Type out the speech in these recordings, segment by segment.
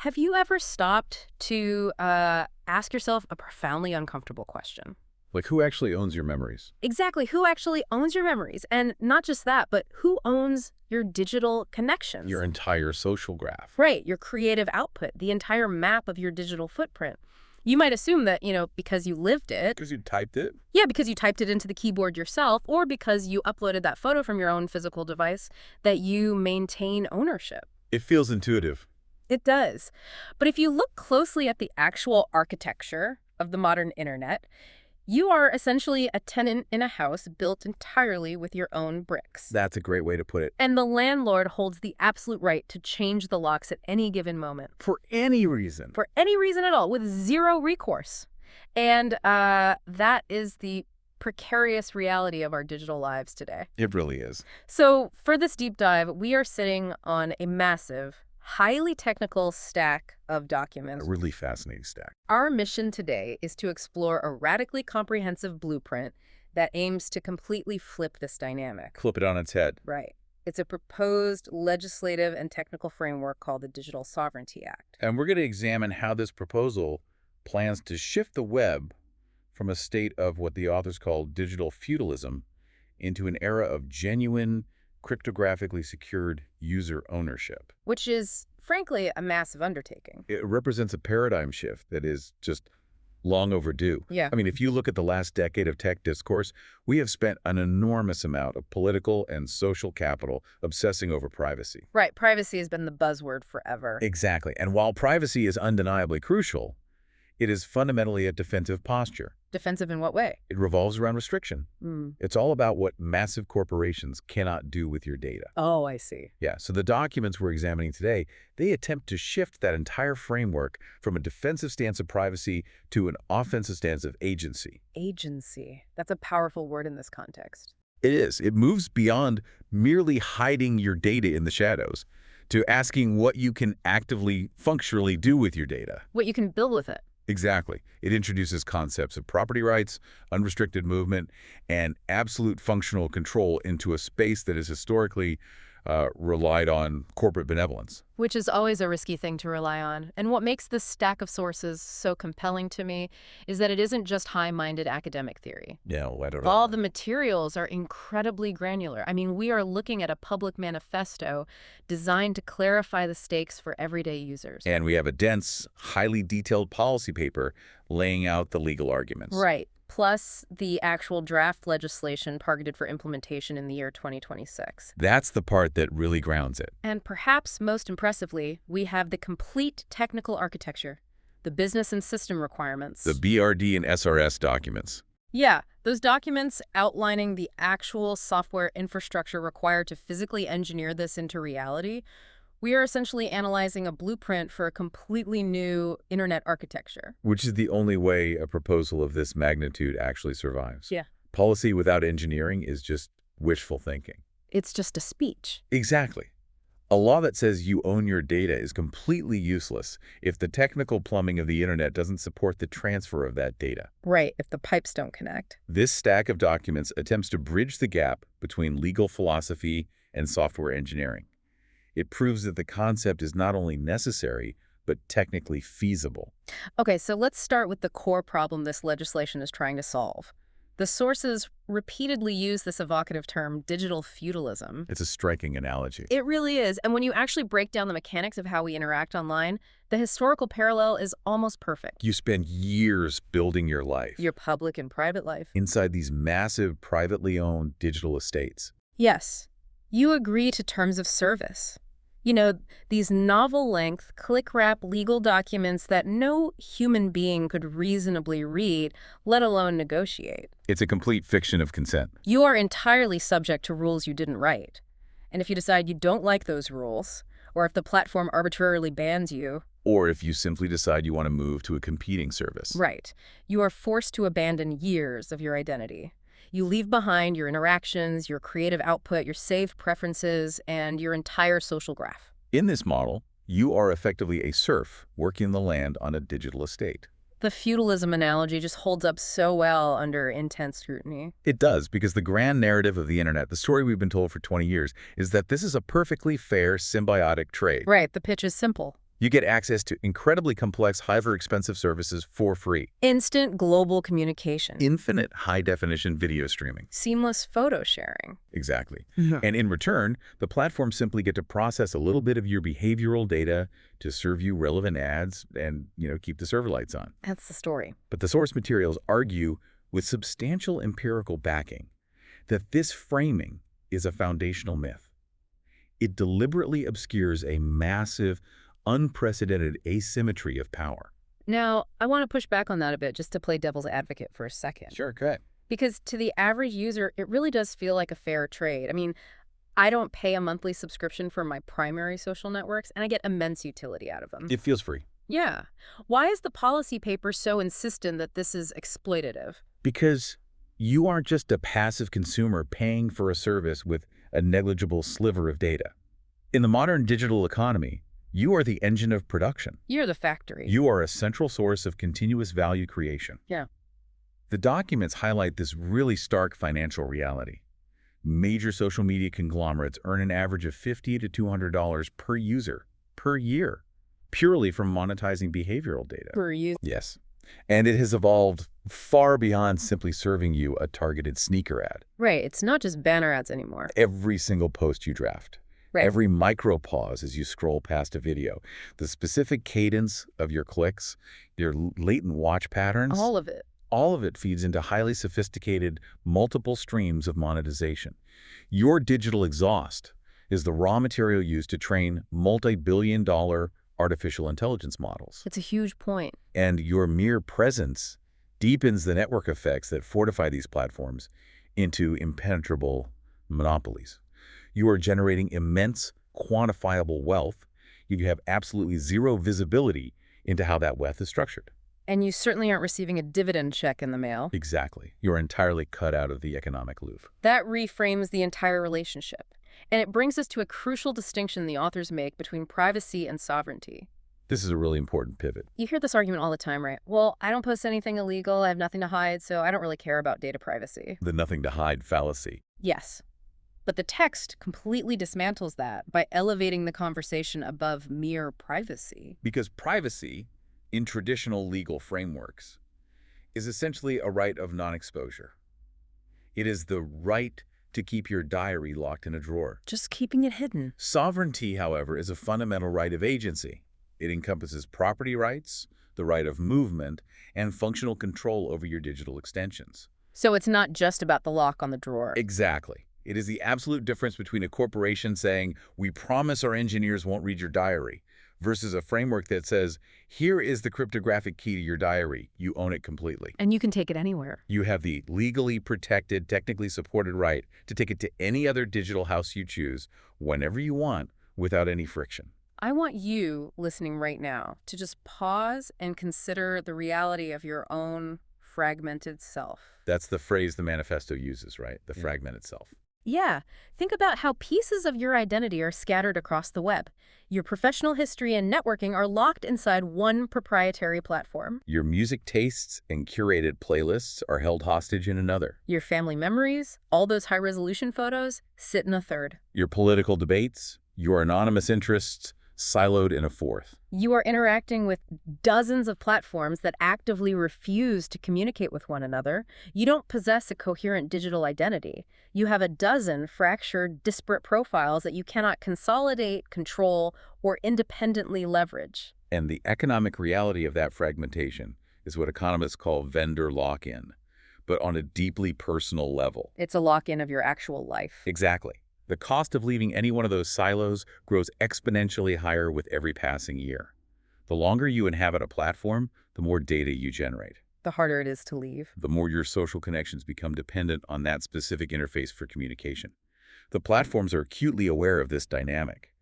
Have you ever stopped to ask yourself a profoundly uncomfortable question? Like, who actually owns your memories? Exactly. Who actually owns your memories? And not just that, but who owns your digital connections? Your entire social graph. Right. Your creative output, the entire map of your digital footprint. You might assume that, because you lived it. Because you typed it? Yeah, because you typed it into the keyboard yourself, or because you uploaded that photo from your own physical device, that you maintain ownership. It feels intuitive. It does. But if you look closely at the actual architecture of the modern internet, you are essentially a tenant in a house built entirely with your own bricks. That's a great way to put it. And the landlord holds the absolute right to change the locks at any given moment. For any reason. For any reason at all, with zero recourse. And that is the precarious reality of our digital lives today. It really is. So for this deep dive, we are sitting on a massive, highly technical stack of documents. A really fascinating stack. Our mission today is to explore a radically comprehensive blueprint that aims to completely flip this dynamic. Flip it on its head. Right. It's a proposed legislative and technical framework called the Digital Sovereignty Act. And we're going to examine how this proposal plans to shift the web from a state of what the authors call digital feudalism into an era of genuine, cryptographically secured user ownership. Which is, frankly, a massive undertaking. It represents a paradigm shift that is just long overdue. Yeah. I mean, if you look at the last decade of tech discourse, we have spent an enormous amount of political and social capital obsessing over privacy. Right. Privacy has been the buzzword forever. Exactly. And while privacy is undeniably crucial, it is fundamentally a defensive posture. Defensive in what way? It revolves around restriction. Mm. It's all about what massive corporations cannot do with your data. Oh, I see. Yeah, so the documents we're examining today, they attempt to shift that entire framework from a defensive stance of privacy to an offensive stance of agency. Agency. That's a powerful word in this context. It is. It moves beyond merely hiding your data in the shadows to asking what you can actively, functionally do with your data. What you can build with it. Exactly. It introduces concepts of property rights, unrestricted movement, and absolute functional control into a space that has historically relied on corporate benevolence. Which is always a risky thing to rely on. And what makes this stack of sources so compelling to me is that it isn't just high-minded academic theory. Yeah, I don't know. All the materials are incredibly granular. I mean, we are looking at a public manifesto designed to clarify the stakes for everyday users. And we have a dense, highly detailed policy paper laying out the legal arguments. Right. Plus the actual draft legislation targeted for implementation in the year 2026. That's the part that really grounds it. And perhaps most impressively, we have the complete technical architecture, the business and system requirements. The BRD and SRS documents. Yeah, those documents outlining the actual software infrastructure required to physically engineer this into reality. We are essentially analyzing a blueprint for a completely new internet architecture. Which is the only way a proposal of this magnitude actually survives. Yeah. Policy without engineering is just wishful thinking. It's just a speech. Exactly. A law that says you own your data is completely useless if the technical plumbing of the internet doesn't support the transfer of that data. Right, if the pipes don't connect. This stack of documents attempts to bridge the gap between legal philosophy and software engineering. It proves that the concept is not only necessary, but technically feasible. Okay, so let's start with the core problem this legislation is trying to solve. The sources repeatedly use this evocative term, digital feudalism. It's a striking analogy. It really is. And when you actually break down the mechanics of how we interact online, the historical parallel is almost perfect. You spend years building your life. Your public and private life. Inside these massive, privately owned digital estates. Yes. You agree to terms of service. You know, these novel-length, click-wrap legal documents that no human being could reasonably read, let alone negotiate. It's a complete fiction of consent. You are entirely subject to rules you didn't write. And if you decide you don't like those rules, or if the platform arbitrarily bans you... Or if you simply decide you want to move to a competing service. Right. You are forced to abandon years of your identity. You leave behind your interactions, your creative output, your saved preferences, and your entire social graph. In this model, you are effectively a serf working the land on a digital estate. The feudalism analogy just holds up so well under intense scrutiny. It does, because the grand narrative of the internet, the story we've been told for 20 years, is that this is a perfectly fair symbiotic trade. Right, the pitch is simple. You get access to incredibly complex, hyper-expensive services for free. Instant global communication. Infinite high-definition video streaming. Seamless photo sharing. Exactly. Yeah. And in return, the platforms simply get to process a little bit of your behavioral data to serve you relevant ads and, keep the server lights on. That's the story. But the source materials argue with substantial empirical backing that this framing is a foundational myth. It deliberately obscures a massive, unprecedented asymmetry of power. Now, I want to push back on that a bit just to play devil's advocate for a second. Sure, go ahead. Because to the average user, it really does feel like a fair trade. I mean, I don't pay a monthly subscription for my primary social networks, and I get immense utility out of them. It feels free. Yeah. Why is the policy paper so insistent that this is exploitative? Because you aren't just a passive consumer paying for a service with a negligible sliver of data. In the modern digital economy, you are the engine of production. You're the factory. You are a central source of continuous value creation. Yeah. The documents highlight this really stark financial reality. Major social media conglomerates earn an average of $50 to $200 per user per year, purely from monetizing behavioral data. Per user. Yes. And it has evolved far beyond simply serving you a targeted sneaker ad. Right. It's not just banner ads anymore. Every single post you draft. Right. Every micro pause as you scroll past a video, the specific cadence of your clicks, your latent watch patterns. All of it. All of it feeds into highly sophisticated, multiple streams of monetization. Your digital exhaust is the raw material used to train multi-billion-dollar artificial intelligence models. It's a huge point. And your mere presence deepens the network effects that fortify these platforms into impenetrable monopolies. You are generating immense, quantifiable wealth, yet you have absolutely zero visibility into how that wealth is structured. And you certainly aren't receiving a dividend check in the mail. Exactly. You're entirely cut out of the economic loop. That reframes the entire relationship. And it brings us to a crucial distinction the authors make between privacy and sovereignty. This is a really important pivot. You hear this argument all the time, right? Well, I don't post anything illegal, I have nothing to hide, so I don't really care about data privacy. The nothing to hide fallacy. Yes. But the text completely dismantles that by elevating the conversation above mere privacy. Because privacy, in traditional legal frameworks, is essentially a right of non-exposure. It is the right to keep your diary locked in a drawer. Just keeping it hidden. Sovereignty, however, is a fundamental right of agency. It encompasses property rights, the right of movement, and functional control over your digital extensions. So it's not just about the lock on the drawer. Exactly. It is the absolute difference between a corporation saying, "We promise our engineers won't read your diary," versus a framework that says, "Here is the cryptographic key to your diary. You own it completely." And you can take it anywhere. You have the legally protected, technically supported right to take it to any other digital house you choose, whenever you want, without any friction. I want you, listening right now, to just pause and consider the reality of your own fragmented self. That's the phrase the manifesto uses, right? The fragmented self. Yeah, think about how pieces of your identity are scattered across the web. Your professional history and networking are locked inside one proprietary platform. Your music tastes and curated playlists are held hostage in another. Your family memories, all those high-resolution photos, sit in a third. Your political debates, your anonymous interests, siloed in a fourth. You are interacting with dozens of platforms that actively refuse to communicate with one another. You don't possess a coherent digital identity. You have a dozen fractured, disparate profiles that you cannot consolidate, control, or independently leverage. And the economic reality of that fragmentation is what economists call vendor lock-in, but on a deeply personal level. It's a lock-in of your actual life. Exactly. The cost of leaving any one of those silos grows exponentially higher with every passing year. The longer you inhabit a platform, the more data you generate. The harder it is to leave. The more your social connections become dependent on that specific interface for communication. The platforms are acutely aware of this dynamic.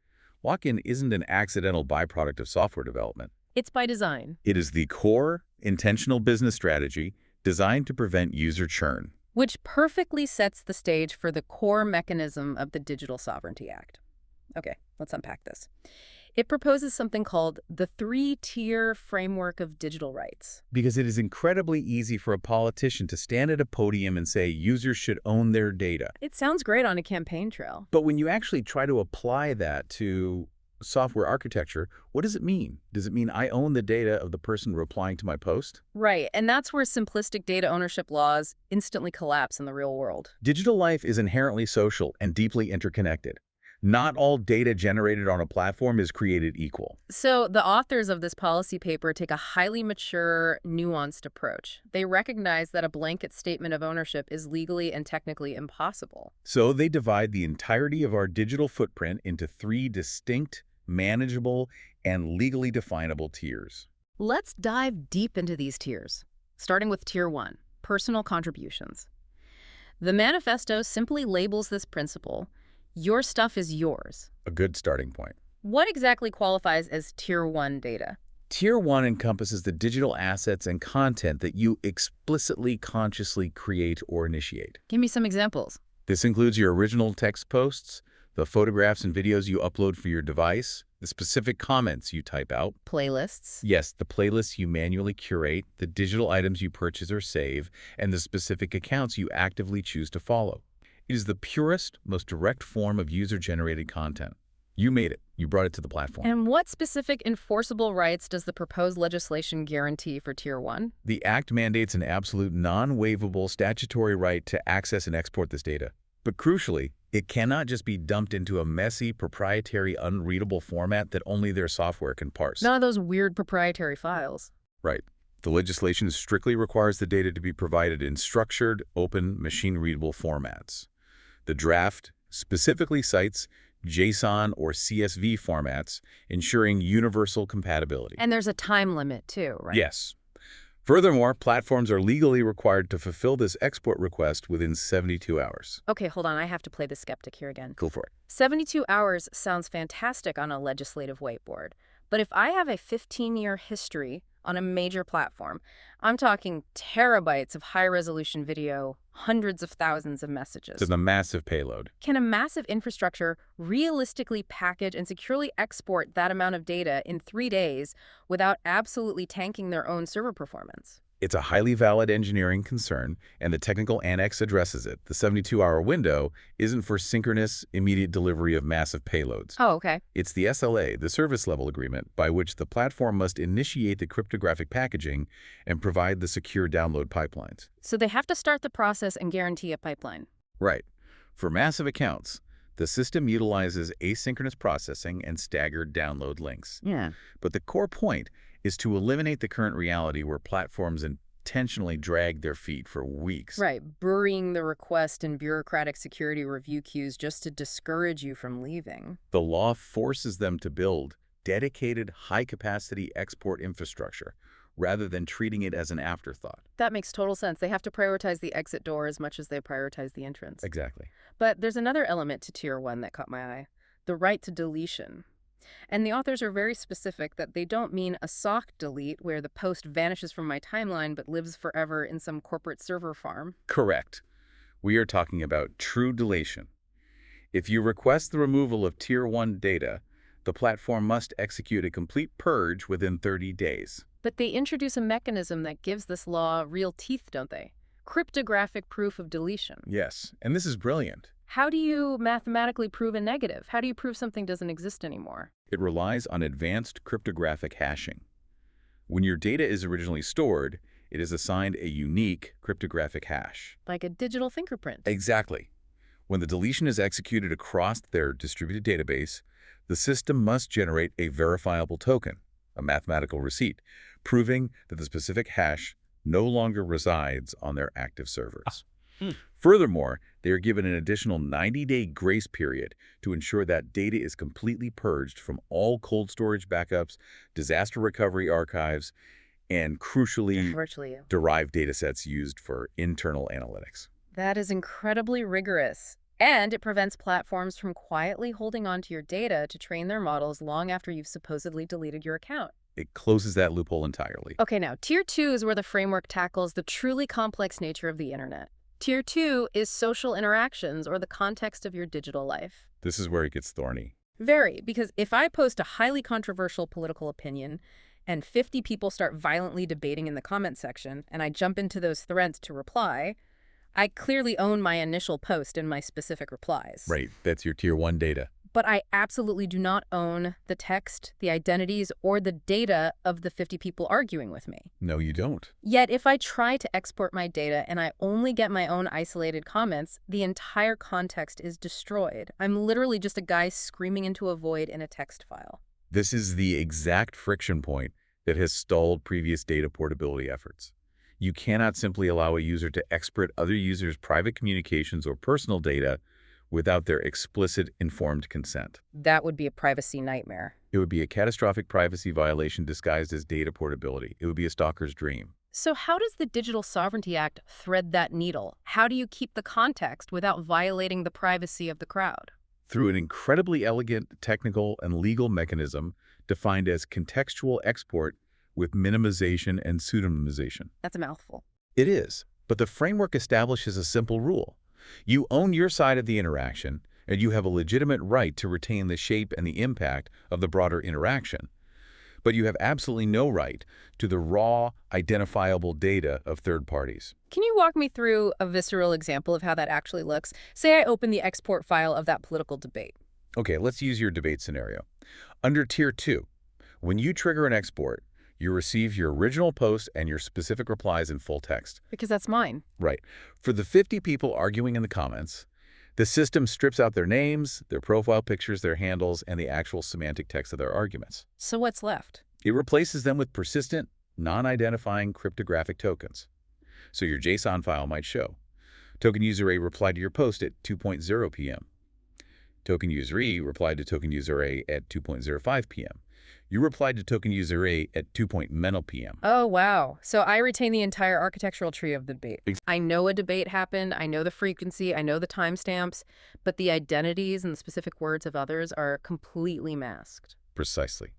Lock-in isn't an accidental byproduct of software development. It's by design. It is the core, intentional business strategy designed to prevent user churn. Which perfectly sets the stage for the core mechanism of the Digital Sovereignty Act. Okay, let's unpack this. It proposes something called the three-tier framework of digital rights. Because it is incredibly easy for a politician to stand at a podium and say users should own their data. It sounds great on a campaign trail. But when you actually try to apply that to software architecture, what does it mean? Does it mean I own the data of the person replying to my post? Right, and that's where simplistic data ownership laws instantly collapse in the real world. Digital life is inherently social and deeply interconnected. Not all data generated on a platform is created equal. So the authors of this policy paper take a highly mature, nuanced approach. They recognize that a blanket statement of ownership is legally and technically impossible. So they divide the entirety of our digital footprint into three distinct, manageable, and legally definable tiers. Let's dive deep into these tiers, starting with Tier 1, personal contributions. The manifesto simply labels this principle: your stuff is yours. A good starting point. What exactly qualifies as Tier 1 data? Tier 1 encompasses the digital assets and content that you explicitly, consciously create or initiate. Give me some examples. This includes your original text posts, the photographs and videos you upload for your device, the specific comments you type out. Playlists. Yes, the playlists you manually curate, the digital items you purchase or save, and the specific accounts you actively choose to follow. It is the purest, most direct form of user-generated content. You made it. You brought it to the platform. And what specific enforceable rights does the proposed legislation guarantee for Tier 1? The Act mandates an absolute non-waivable statutory right to access and export this data. But crucially, it cannot just be dumped into a messy, proprietary, unreadable format that only their software can parse. None of those weird proprietary files. Right. The legislation strictly requires the data to be provided in structured, open, machine-readable formats. The draft specifically cites JSON or CSV formats, ensuring universal compatibility. And there's a time limit too, right? Yes. Furthermore, platforms are legally required to fulfill this export request within 72 hours. Okay, hold on. I have to play the skeptic here again. Go for it. 72 hours sounds fantastic on a legislative whiteboard. But if I have a 15-year history on a major platform, I'm talking terabytes of high-resolution video, hundreds of thousands of messages. It's a massive payload. Can a massive infrastructure realistically package and securely export that amount of data in 3 days without absolutely tanking their own server performance? It's a highly valid engineering concern, and the technical annex addresses it. The 72-hour window isn't for synchronous, immediate delivery of massive payloads. Oh, okay. It's the SLA, the service level agreement, by which the platform must initiate the cryptographic packaging and provide the secure download pipelines. So they have to start the process and guarantee a pipeline. Right. For massive accounts, the system utilizes asynchronous processing and staggered download links. Yeah. But the core point is to eliminate the current reality where platforms intentionally drag their feet for weeks. Right, burying the request in bureaucratic security review queues just to discourage you from leaving. The law forces them to build dedicated, high-capacity export infrastructure rather than treating it as an afterthought. That makes total sense. They have to prioritize the exit door as much as they prioritize the entrance. Exactly. But there's another element to Tier 1 that caught my eye: the right to deletion. And the authors are very specific that they don't mean a sock delete where the post vanishes from my timeline but lives forever in some corporate server farm. Correct. We are talking about true deletion. If you request the removal of Tier 1 data, the platform must execute a complete purge within 30 days. But they introduce a mechanism that gives this law real teeth, don't they? Cryptographic proof of deletion. Yes, and this is brilliant. How do you mathematically prove a negative? How do you prove something doesn't exist anymore? It relies on advanced cryptographic hashing. When your data is originally stored, it is assigned a unique cryptographic hash. Like a digital fingerprint. Exactly. When the deletion is executed across their distributed database, the system must generate a verifiable token, a mathematical receipt, proving that the specific hash no longer resides on their active servers. Furthermore, they are given an additional 90-day grace period to ensure that data is completely purged from all cold storage backups, disaster recovery archives, and crucially, derived datasets used for internal analytics. That is incredibly rigorous. And it prevents platforms from quietly holding on to your data to train their models long after you've supposedly deleted your account. It closes that loophole entirely. Okay, now, Tier 2 is where the framework tackles the truly complex nature of the internet. Tier 2 is social interactions or the context of your digital life. This is where it gets thorny. Very, because if I post a highly controversial political opinion and 50 people start violently debating in the comment section and I jump into those threads to reply, I clearly own my initial post and my specific replies. Right, that's your Tier 1 data. But I absolutely do not own the text, the identities, or the data of the 50 people arguing with me. No, you don't. Yet if I try to export my data and I only get my own isolated comments, the entire context is destroyed. I'm literally just a guy screaming into a void in a text file. This is the exact friction point that has stalled previous data portability efforts. You cannot simply allow a user to export other users' private communications or personal data without their explicit informed consent. That would be a privacy nightmare. It would be a catastrophic privacy violation disguised as data portability. It would be a stalker's dream. So how does the Digital Sovereignty Act thread that needle? How do you keep the context without violating the privacy of the crowd? Through an incredibly elegant technical and legal mechanism defined as contextual export with minimization and pseudonymization. That's a mouthful. It is, but the framework establishes a simple rule. You own your side of the interaction, and you have a legitimate right to retain the shape and the impact of the broader interaction. But you have absolutely no right to the raw, identifiable data of third parties. Can you walk me through a visceral example of how that actually looks? Say I open the export file of that political debate. Okay, let's use your debate scenario. Under Tier 2, when you trigger an export, you receive your original post and your specific replies in full text. Because that's mine. Right. For the 50 people arguing in the comments, the system strips out their names, their profile pictures, their handles, and the actual semantic text of their arguments. So what's left? It replaces them with persistent, non-identifying cryptographic tokens. So your JSON file might show, token user A replied to your post at 2:0 p.m. Token user E replied to token user A at 2:05 p.m. You replied to token user A at 2:00 p.m. Oh, wow. So I retain the entire architectural tree of the debate. I know a debate happened, I know the frequency, I know the timestamps, but the identities and the specific words of others are completely masked. Precisely.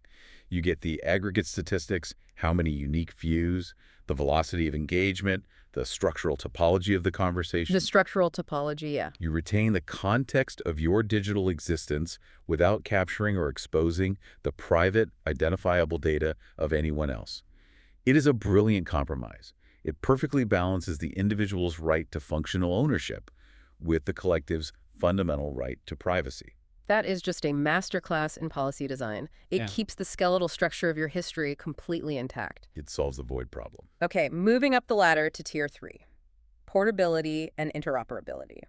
You get the aggregate statistics, how many unique views, the velocity of engagement, the structural topology of the conversation. The structural topology, yeah. You retain the context of your digital existence without capturing or exposing the private, identifiable data of anyone else. It is a brilliant compromise. It perfectly balances the individual's right to functional ownership with the collective's fundamental right to privacy. That is just a masterclass in policy design. It keeps the skeletal structure of your history completely intact. It solves the void problem. Okay, moving up the ladder to Tier 3, portability and interoperability.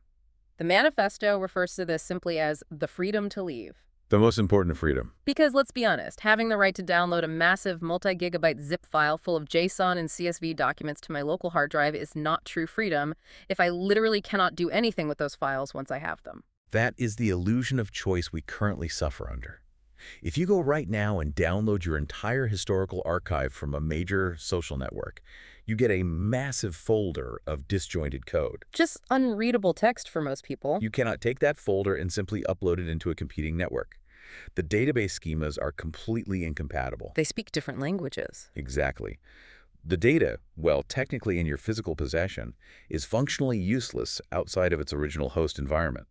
The manifesto refers to this simply as the freedom to leave. The most important freedom. Because let's be honest, having the right to download a massive multi-gigabyte zip file full of JSON and CSV documents to my local hard drive is not true freedom if I literally cannot do anything with those files once I have them. That is the illusion of choice we currently suffer under. If you go right now and download your entire historical archive from a major social network, you get a massive folder of disjointed code. Just unreadable text for most people. You cannot take that folder and simply upload it into a competing network. The database schemas are completely incompatible. They speak different languages. Exactly. The data, well, technically in your physical possession, is functionally useless outside of its original host environment.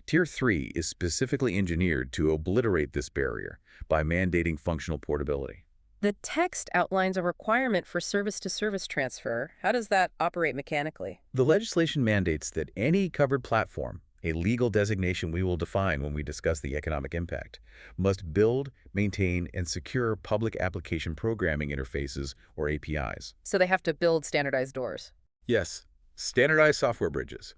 Tier 3 is specifically engineered to obliterate this barrier by mandating functional portability. The text outlines a requirement for service-to-service transfer. How does that operate mechanically? The legislation mandates that any covered platform, a legal designation we will define when we discuss the economic impact, must build, maintain, and secure public application programming interfaces, or APIs. So they have to build standardized doors. Yes, standardized software bridges.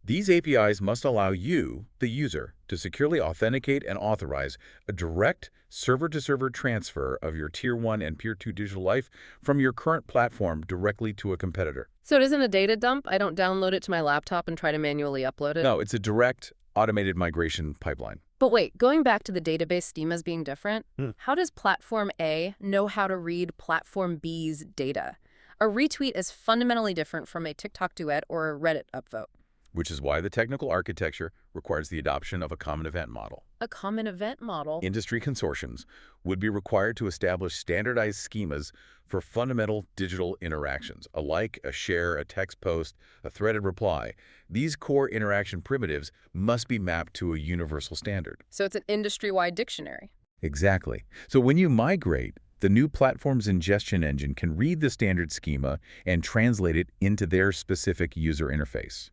These APIs must allow you, the user, to securely authenticate and authorize a direct server-to-server transfer of your Tier 1 and Tier 2 digital life from your current platform directly to a competitor. So it isn't a data dump? I don't download it to my laptop and try to manually upload it? No, it's a direct, automated migration pipeline. But wait, going back to the database schemas being different, how does Platform A know how to read Platform B's data? A retweet is fundamentally different from a TikTok duet or a Reddit upvote. Which is why the technical architecture requires the adoption of a common event model. A common event model? Industry consortiums would be required to establish standardized schemas for fundamental digital interactions, a like, a share, a text post, a threaded reply. These core interaction primitives must be mapped to a universal standard. So it's an industry-wide dictionary. Exactly. So when you migrate, the new platform's ingestion engine can read the standard schema and translate it into their specific user interface.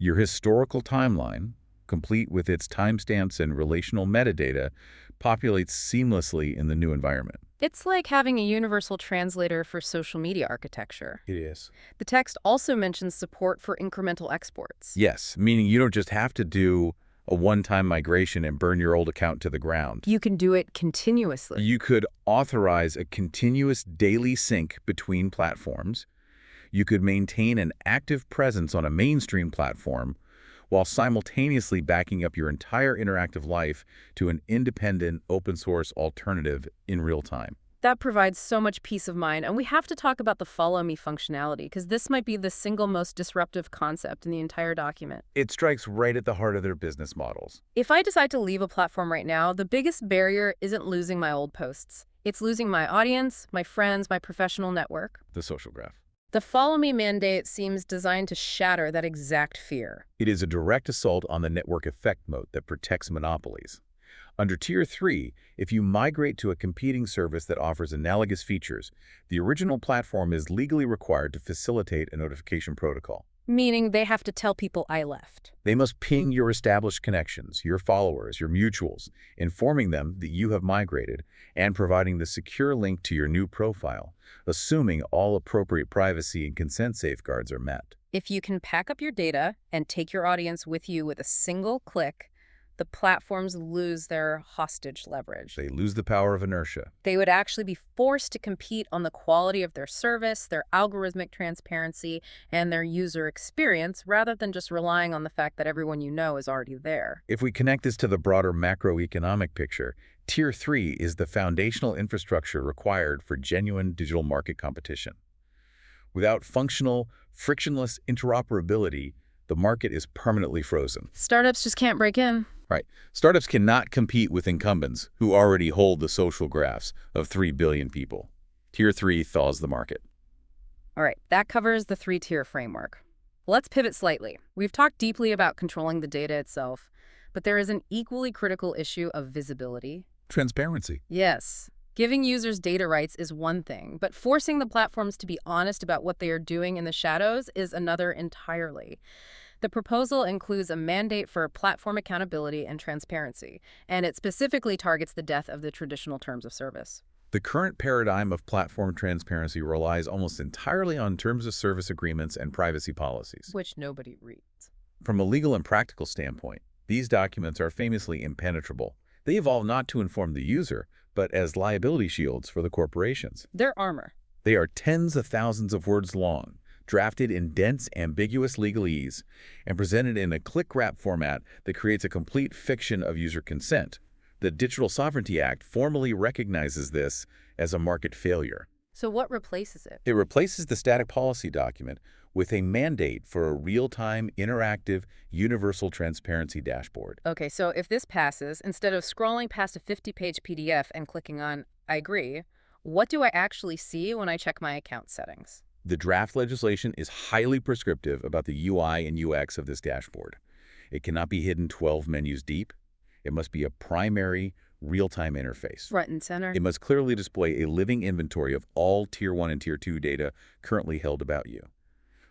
Your historical timeline, complete with its timestamps and relational metadata, populates seamlessly in the new environment. It's like having a universal translator for social media architecture. It is. The text also mentions support for incremental exports. Yes, meaning you don't just have to do a one-time migration and burn your old account to the ground. You can do it continuously. You could authorize a continuous daily sync between platforms. You could maintain an active presence on a mainstream platform while simultaneously backing up your entire interactive life to an independent, open-source alternative in real time. That provides so much peace of mind, and we have to talk about the follow me functionality, because this might be the single most disruptive concept in the entire document. It strikes right at the heart of their business models. If I decide to leave a platform right now, the biggest barrier isn't losing my old posts. It's losing my audience, my friends, my professional network. The social graph. The follow me mandate seems designed to shatter that exact fear. It is a direct assault on the network effect moat that protects monopolies. Under Tier 3, if you migrate to a competing service that offers analogous features, the original platform is legally required to facilitate a notification protocol. Meaning they have to tell people I left. They must ping your established connections, your followers, your mutuals, informing them that you have migrated and providing the secure link to your new profile, assuming all appropriate privacy and consent safeguards are met. If you can pack up your data and take your audience with you with a single click, the platforms lose their hostage leverage. They lose the power of inertia. They would actually be forced to compete on the quality of their service, their algorithmic transparency, and their user experience, rather than just relying on the fact that everyone you know is already there. If we connect this to the broader macroeconomic picture, Tier 3 is the foundational infrastructure required for genuine digital market competition. Without functional, frictionless interoperability, the market is permanently frozen. Startups just can't break in. Right. Startups cannot compete with incumbents who already hold the social graphs of 3 billion people. Tier 3 thaws the market. All right, that covers the three-tier framework. Let's pivot slightly. We've talked deeply about controlling the data itself, but there is an equally critical issue of visibility. Transparency. Yes. Giving users data rights is one thing, but forcing the platforms to be honest about what they are doing in the shadows is another entirely. The proposal includes a mandate for platform accountability and transparency, and it specifically targets the death of the traditional terms of service. The current paradigm of platform transparency relies almost entirely on terms of service agreements and privacy policies. Which nobody reads. From a legal and practical standpoint, these documents are famously impenetrable. They evolve not to inform the user, but as liability shields for the corporations. They're armor. They are tens of thousands of words long, drafted in dense, ambiguous legalese, and presented in a click-wrap format that creates a complete fiction of user consent. The Digital Sovereignty Act formally recognizes this as a market failure. So what replaces it? It replaces the static policy document with a mandate for a real-time, interactive, universal transparency dashboard. Okay, so if this passes, instead of scrolling past a 50-page PDF and clicking on I agree, what do I actually see when I check my account settings? The draft legislation is highly prescriptive about the UI and UX of this dashboard. It cannot be hidden 12 menus deep. It must be a primary, real-time interface. Front and center. It must clearly display a living inventory of all Tier 1 and Tier 2 data currently held about you.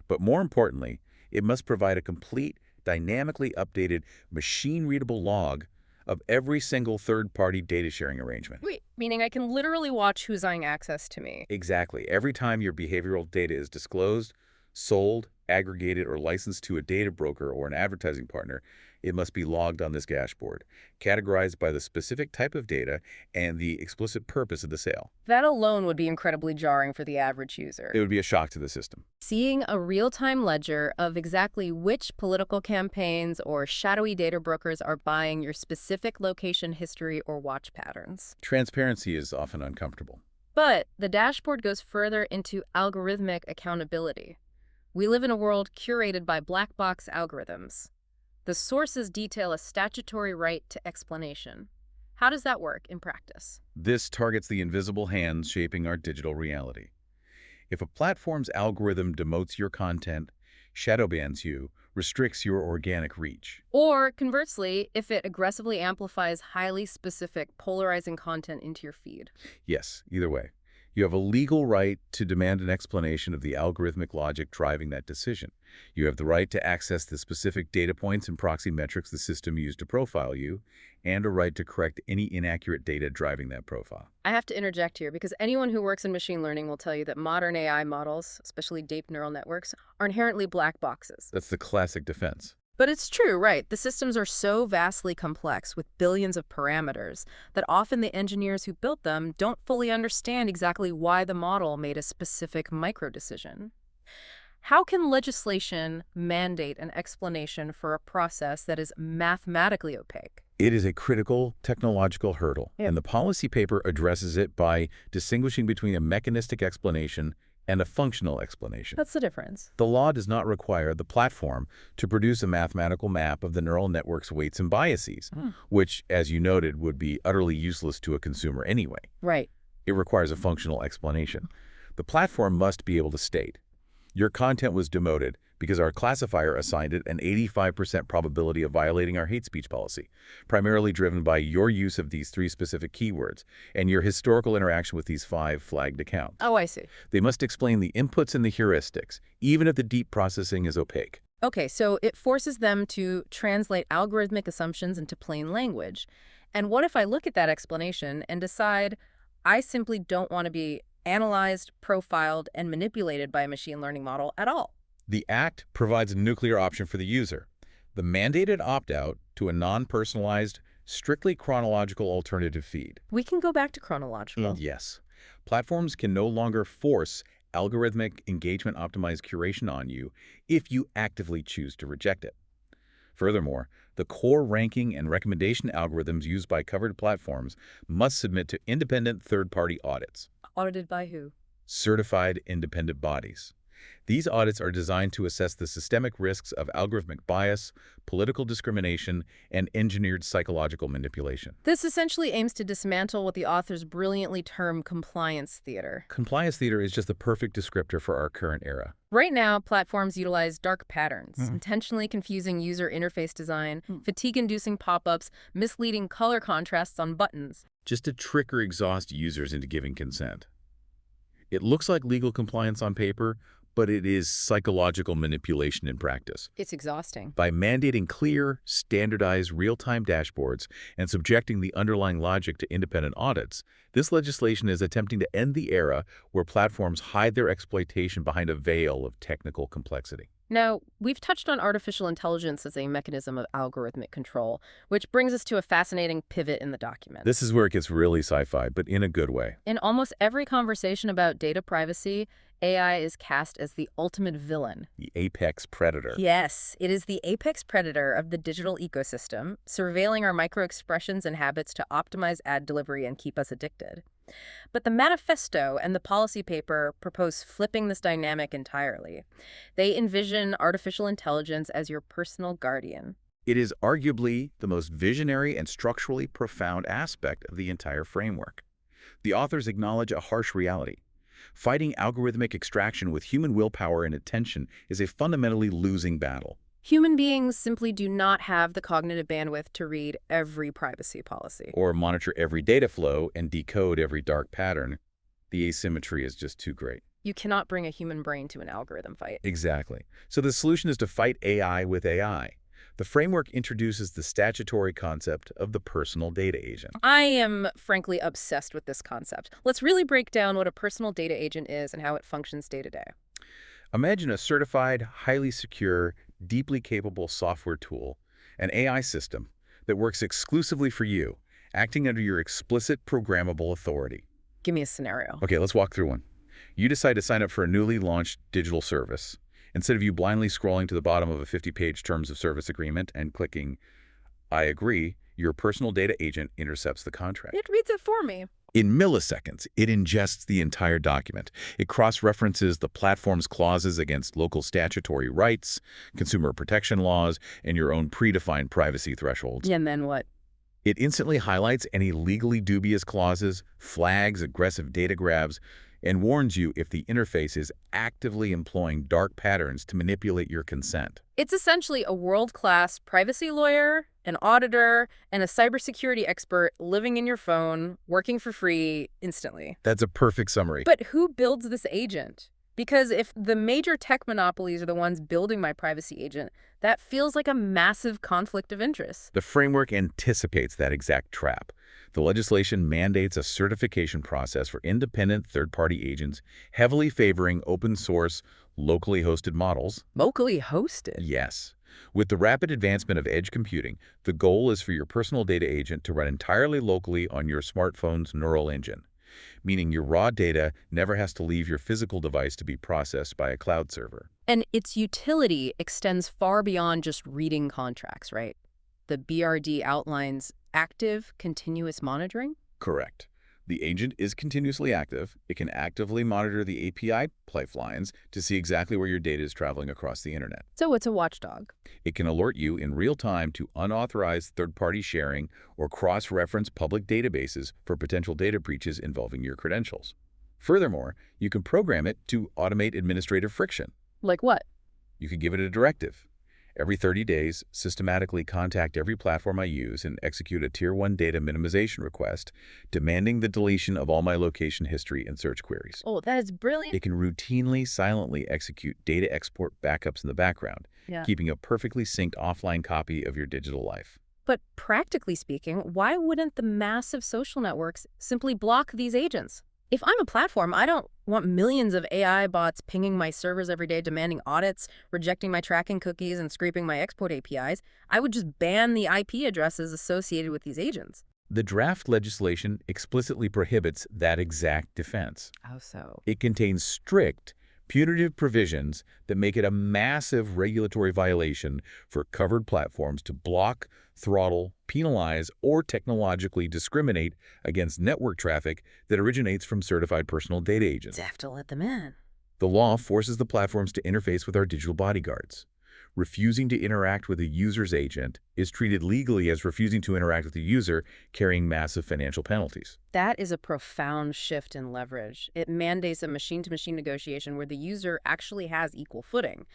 But more importantly, it must provide a complete, dynamically updated, machine-readable log of every single third-party data sharing arrangement. Wait, meaning I can literally watch who's having access to me. Exactly. Every time your behavioral data is disclosed, sold, aggregated, or licensed to a data broker or an advertising partner, it must be logged on this dashboard, categorized by the specific type of data and the explicit purpose of the sale. That alone would be incredibly jarring for the average user. It would be a shock to the system. Seeing a real-time ledger of exactly which political campaigns or shadowy data brokers are buying your specific location history or watch patterns. Transparency is often uncomfortable. But the dashboard goes further into algorithmic accountability. We live in a world curated by black box algorithms. The sources detail a statutory right to explanation. How does that work in practice? This targets the invisible hands shaping our digital reality. If a platform's algorithm demotes your content, shadowbans you, restricts your organic reach. Or, conversely, if it aggressively amplifies highly specific, polarizing content into your feed. Yes, either way. You have a legal right to demand an explanation of the algorithmic logic driving that decision. You have the right to access the specific data points and proxy metrics the system used to profile you, and a right to correct any inaccurate data driving that profile. I have to interject here because anyone who works in machine learning will tell you that modern AI models, especially deep neural networks, are inherently black boxes. That's the classic defense. But it's true, right? The systems are so vastly complex with billions of parameters that often the engineers who built them don't fully understand exactly why the model made a specific micro-decision. How can legislation mandate an explanation for a process that is mathematically opaque? It is a critical technological hurdle, Yeah. and the policy paper addresses it by distinguishing between a mechanistic explanation and a functional explanation. That's the difference. The law does not require the platform to produce a mathematical map of the neural network's weights and biases, which, as you noted, would be utterly useless to a consumer anyway. Right. It requires a functional explanation. The platform must be able to state, your content was demoted because our classifier assigned it an 85% probability of violating our hate speech policy, primarily driven by your use of these 3 specific keywords and your historical interaction with these 5 flagged accounts. Oh, I see. They must explain the inputs and the heuristics, even if the deep processing is opaque. Okay, so it forces them to translate algorithmic assumptions into plain language. And what if I look at that explanation and decide I simply don't want to be analyzed, profiled, and manipulated by a machine learning model at all? The Act provides a nuclear option for the user, the mandated opt-out to a non-personalized, strictly chronological alternative feed. We can go back to chronological. Yes. Platforms can no longer force algorithmic engagement-optimized curation on you if you actively choose to reject it. Furthermore, the core ranking and recommendation algorithms used by covered platforms must submit to independent third-party audits. Audited by who? Certified independent bodies. These audits are designed to assess the systemic risks of algorithmic bias, political discrimination, and engineered psychological manipulation. This essentially aims to dismantle what the authors brilliantly term compliance theater. Compliance theater is just the perfect descriptor for our current era. Right now, platforms utilize dark patterns, intentionally confusing user interface design, fatigue-inducing pop-ups, misleading color contrasts on buttons. Just to trick or exhaust users into giving consent. It looks like legal compliance on paper, but it is psychological manipulation in practice. It's exhausting. By mandating clear, standardized, real-time dashboards and subjecting the underlying logic to independent audits, this legislation is attempting to end the era where platforms hide their exploitation behind a veil of technical complexity. Now, we've touched on artificial intelligence as a mechanism of algorithmic control, which brings us to a fascinating pivot in the document. This is where it gets really sci-fi, but in a good way. In almost every conversation about data privacy, AI is cast as the ultimate villain. The apex predator. Yes, it is the apex predator of the digital ecosystem, surveilling our micro-expressions and habits to optimize ad delivery and keep us addicted. But the manifesto and the policy paper propose flipping this dynamic entirely. They envision artificial intelligence as your personal guardian. It is arguably the most visionary and structurally profound aspect of the entire framework. The authors acknowledge a harsh reality. Fighting algorithmic extraction with human willpower and attention is a fundamentally losing battle. Human beings simply do not have the cognitive bandwidth to read every privacy policy. Or monitor every data flow and decode every dark pattern. The asymmetry is just too great. You cannot bring a human brain to an algorithm fight. Exactly. So the solution is to fight AI with AI. The framework introduces the statutory concept of the personal data agent. I am frankly obsessed with this concept. Let's really break down what a personal data agent is and how it functions day to day. Imagine a certified, highly secure, deeply capable software tool, an AI system that works exclusively for you, acting under your explicit programmable authority. Give me a scenario. Okay, let's walk through one. You decide to sign up for a newly launched digital service. Instead of you blindly scrolling to the bottom of a 50-page terms of service agreement and clicking, I agree, your personal data agent intercepts the contract. It reads it for me. In milliseconds, it ingests the entire document. It cross-references the platform's clauses against local statutory rights, consumer protection laws, and your own predefined privacy thresholds. Yeah, and then what? It instantly highlights any legally dubious clauses, flags aggressive data grabs, and warns you if the interface is actively employing dark patterns to manipulate your consent. It's essentially a world-class privacy lawyer, an auditor, and a cybersecurity expert living in your phone, working for free instantly. That's a perfect summary. But who builds this agent? Because if the major tech monopolies are the ones building my privacy agent, that feels like a massive conflict of interest. The framework anticipates that exact trap. The legislation mandates a certification process for independent third-party agents, heavily favoring open-source, locally hosted models. Locally hosted? Yes. With the rapid advancement of edge computing, the goal is for your personal data agent to run entirely locally on your smartphone's neural engine, meaning your raw data never has to leave your physical device to be processed by a cloud server. And its utility extends far beyond just reading contracts, right? The BRD outlines active, continuous monitoring? Correct. The agent is continuously active. It can actively monitor the API pipelines to see exactly where your data is traveling across the internet. So it's a watchdog. It can alert you in real time to unauthorized third-party sharing or cross-reference public databases for potential data breaches involving your credentials. Furthermore, you can program it to automate administrative friction. Like what? You could give it a directive. Every 30 days, systematically contact every platform I use and execute a Tier 1 data minimization request, demanding the deletion of all my location history and search queries. Oh, that is brilliant. It can routinely, silently execute data export backups in the background, keeping a perfectly synced offline copy of your digital life. But practically speaking, why wouldn't the massive social networks simply block these agents? If I'm a platform, I don't want millions of AI bots pinging my servers every day, demanding audits, rejecting my tracking cookies, and scraping my export APIs. I would just ban the IP addresses associated with these agents. The draft legislation explicitly prohibits that exact defense. How so? It contains strict, punitive provisions that make it a massive regulatory violation for covered platforms to block, throttle, penalize, or technologically discriminate against network traffic that originates from certified personal data agents. You have to let them in. The law forces the platforms to interface with our digital bodyguards. Refusing to interact with a user's agent is treated legally as refusing to interact with the user, carrying massive financial penalties. That is a profound shift in leverage. It mandates a machine-to-machine negotiation where the user actually has equal footing.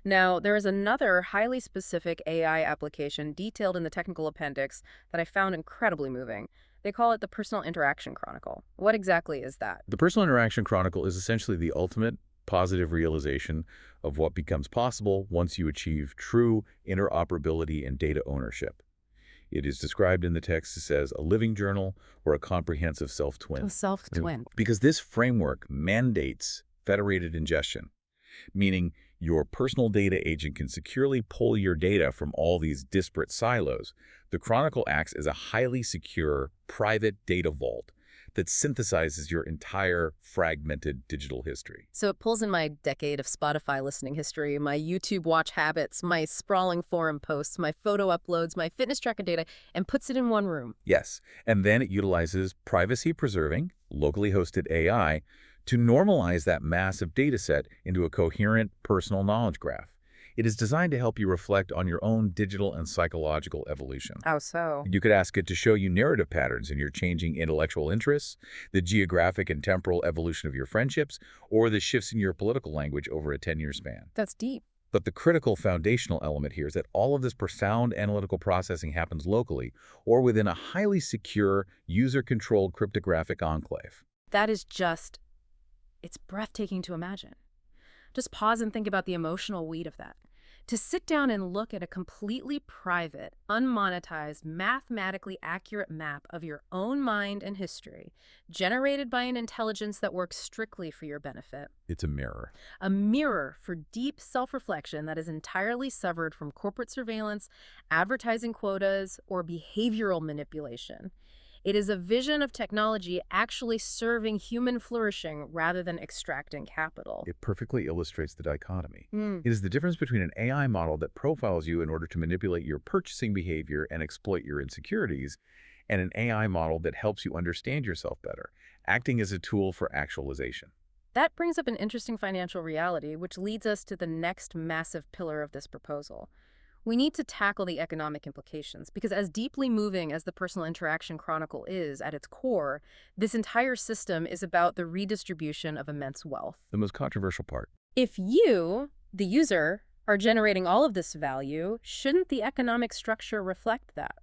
Now, there is another highly specific AI application detailed in the technical appendix that I found incredibly moving. They call it the Personal Interaction Chronicle. What exactly is that? The Personal Interaction Chronicle is essentially the ultimate positive realization of what becomes possible once you achieve true interoperability and data ownership. It is described in the text as a living journal or a comprehensive self-twin. A self-twin. Because this framework mandates federated ingestion, meaning your personal data agent can securely pull your data from all these disparate silos. The Chronicle acts as a highly secure, private data vault that synthesizes your entire fragmented digital history. So it pulls in my decade of Spotify listening history, my YouTube watch habits, my sprawling forum posts, my photo uploads, my fitness tracker data, and puts it in one room. Yes, and then it utilizes privacy-preserving, locally hosted AI to normalize that massive data set into a coherent personal knowledge graph. It is designed to help you reflect on your own digital and psychological evolution. How so? You could ask it to show you narrative patterns in your changing intellectual interests, the geographic and temporal evolution of your friendships, or the shifts in your political language over a 10-year span. That's deep. But the critical foundational element here is that all of this profound analytical processing happens locally or within a highly secure, user-controlled cryptographic enclave. That is just, it's breathtaking to imagine. Just pause and think about the emotional weight of that. To sit down and look at a completely private, unmonetized, mathematically accurate map of your own mind and history, generated by an intelligence that works strictly for your benefit. It's a mirror. A mirror for deep self-reflection that is entirely severed from corporate surveillance, advertising quotas, or behavioral manipulation. It is a vision of technology actually serving human flourishing rather than extracting capital. It perfectly illustrates the dichotomy. Mm. It is the difference between an AI model that profiles you in order to manipulate your purchasing behavior and exploit your insecurities, and an AI model that helps you understand yourself better, acting as a tool for actualization. That brings up an interesting financial reality, which leads us to the next massive pillar of this proposal. We need to tackle the economic implications, because as deeply moving as the Personal Interaction Chronicle is at its core, this entire system is about the redistribution of immense wealth. The most controversial part. If you, the user, are generating all of this value, shouldn't the economic structure reflect that?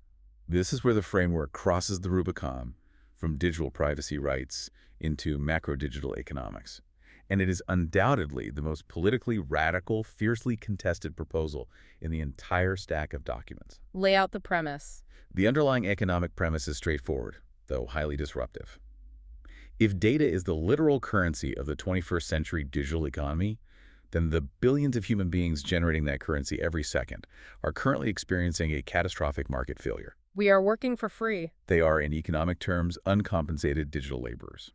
This is where the framework crosses the Rubicon from digital privacy rights into macro-digital economics. And it is undoubtedly the most politically radical, fiercely contested proposal in the entire stack of documents. Lay out the premise. The underlying economic premise is straightforward, though highly disruptive. If data is the literal currency of the 21st century digital economy, then the billions of human beings generating that currency every second are currently experiencing a catastrophic market failure. We are working for free. They are, in economic terms, uncompensated digital laborers.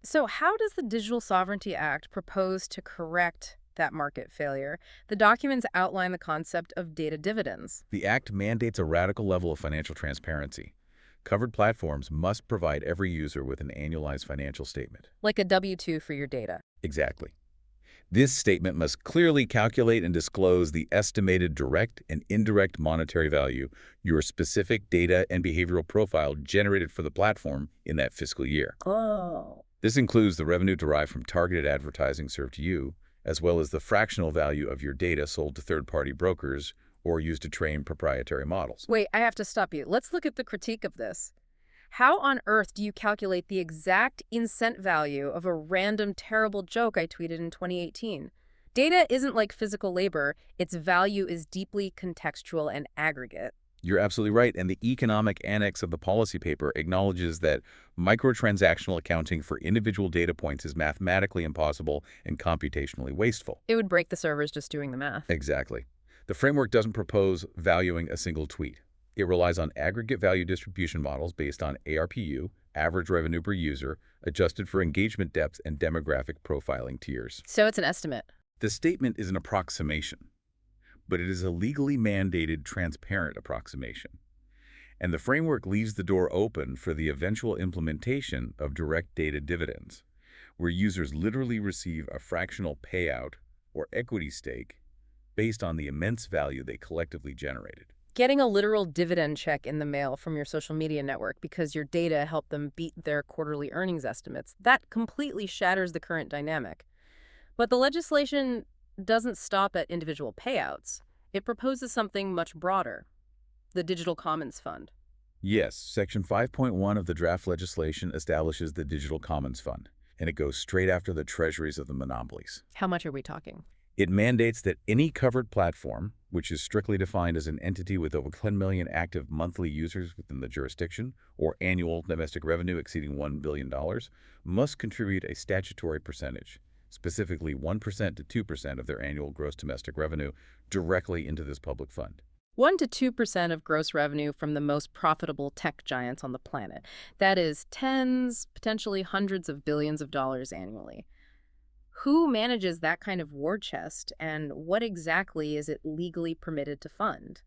So how does the Digital Sovereignty Act propose to correct that market failure? The documents outline the concept of data dividends. The Act mandates a radical level of financial transparency. Covered platforms must provide every user with an annualized financial statement. Like a W-2 for your data. Exactly. This statement must clearly calculate and disclose the estimated direct and indirect monetary value your specific data and behavioral profile generated for the platform in that fiscal year. Oh. This includes the revenue derived from targeted advertising served to you, as well as the fractional value of your data sold to third-party brokers or used to train proprietary models. Wait, I have to stop you. Let's look at the critique of this. How on earth do you calculate the exact in-cent value of a random terrible joke I tweeted in 2018? Data isn't like physical labor. Its value is deeply contextual and aggregate. You're absolutely right, and the economic annex of the policy paper acknowledges that microtransactional accounting for individual data points is mathematically impossible and computationally wasteful. It would break the servers just doing the math. Exactly. The framework doesn't propose valuing a single tweet. It relies on aggregate value distribution models based on ARPU, average revenue per user, adjusted for engagement depth and demographic profiling tiers. So it's an estimate. The statement is an approximation, but it is a legally mandated, transparent approximation. And the framework leaves the door open for the eventual implementation of direct data dividends, where users literally receive a fractional payout or equity stake based on the immense value they collectively generated. Getting a literal dividend check in the mail from your social media network because your data helped them beat their quarterly earnings estimates, that completely shatters the current dynamic. But the legislation doesn't stop at individual payouts. It proposes something much broader, the Digital Commons Fund. Yes, Section 5.1 of the draft legislation establishes the Digital Commons Fund, and it goes straight after the treasuries of the monopolies. How much are we talking? It mandates that any covered platform, which is strictly defined as an entity with over 10 million active monthly users within the jurisdiction or annual domestic revenue exceeding $1 billion, must contribute a statutory percentage, specifically 1% to 2% of their annual gross domestic revenue, directly into this public fund. 1 to 2% of gross revenue from the most profitable tech giants on the planet. That is tens, potentially hundreds of billions of dollars annually. Who manages that kind of war chest, and what exactly is it legally permitted to fund?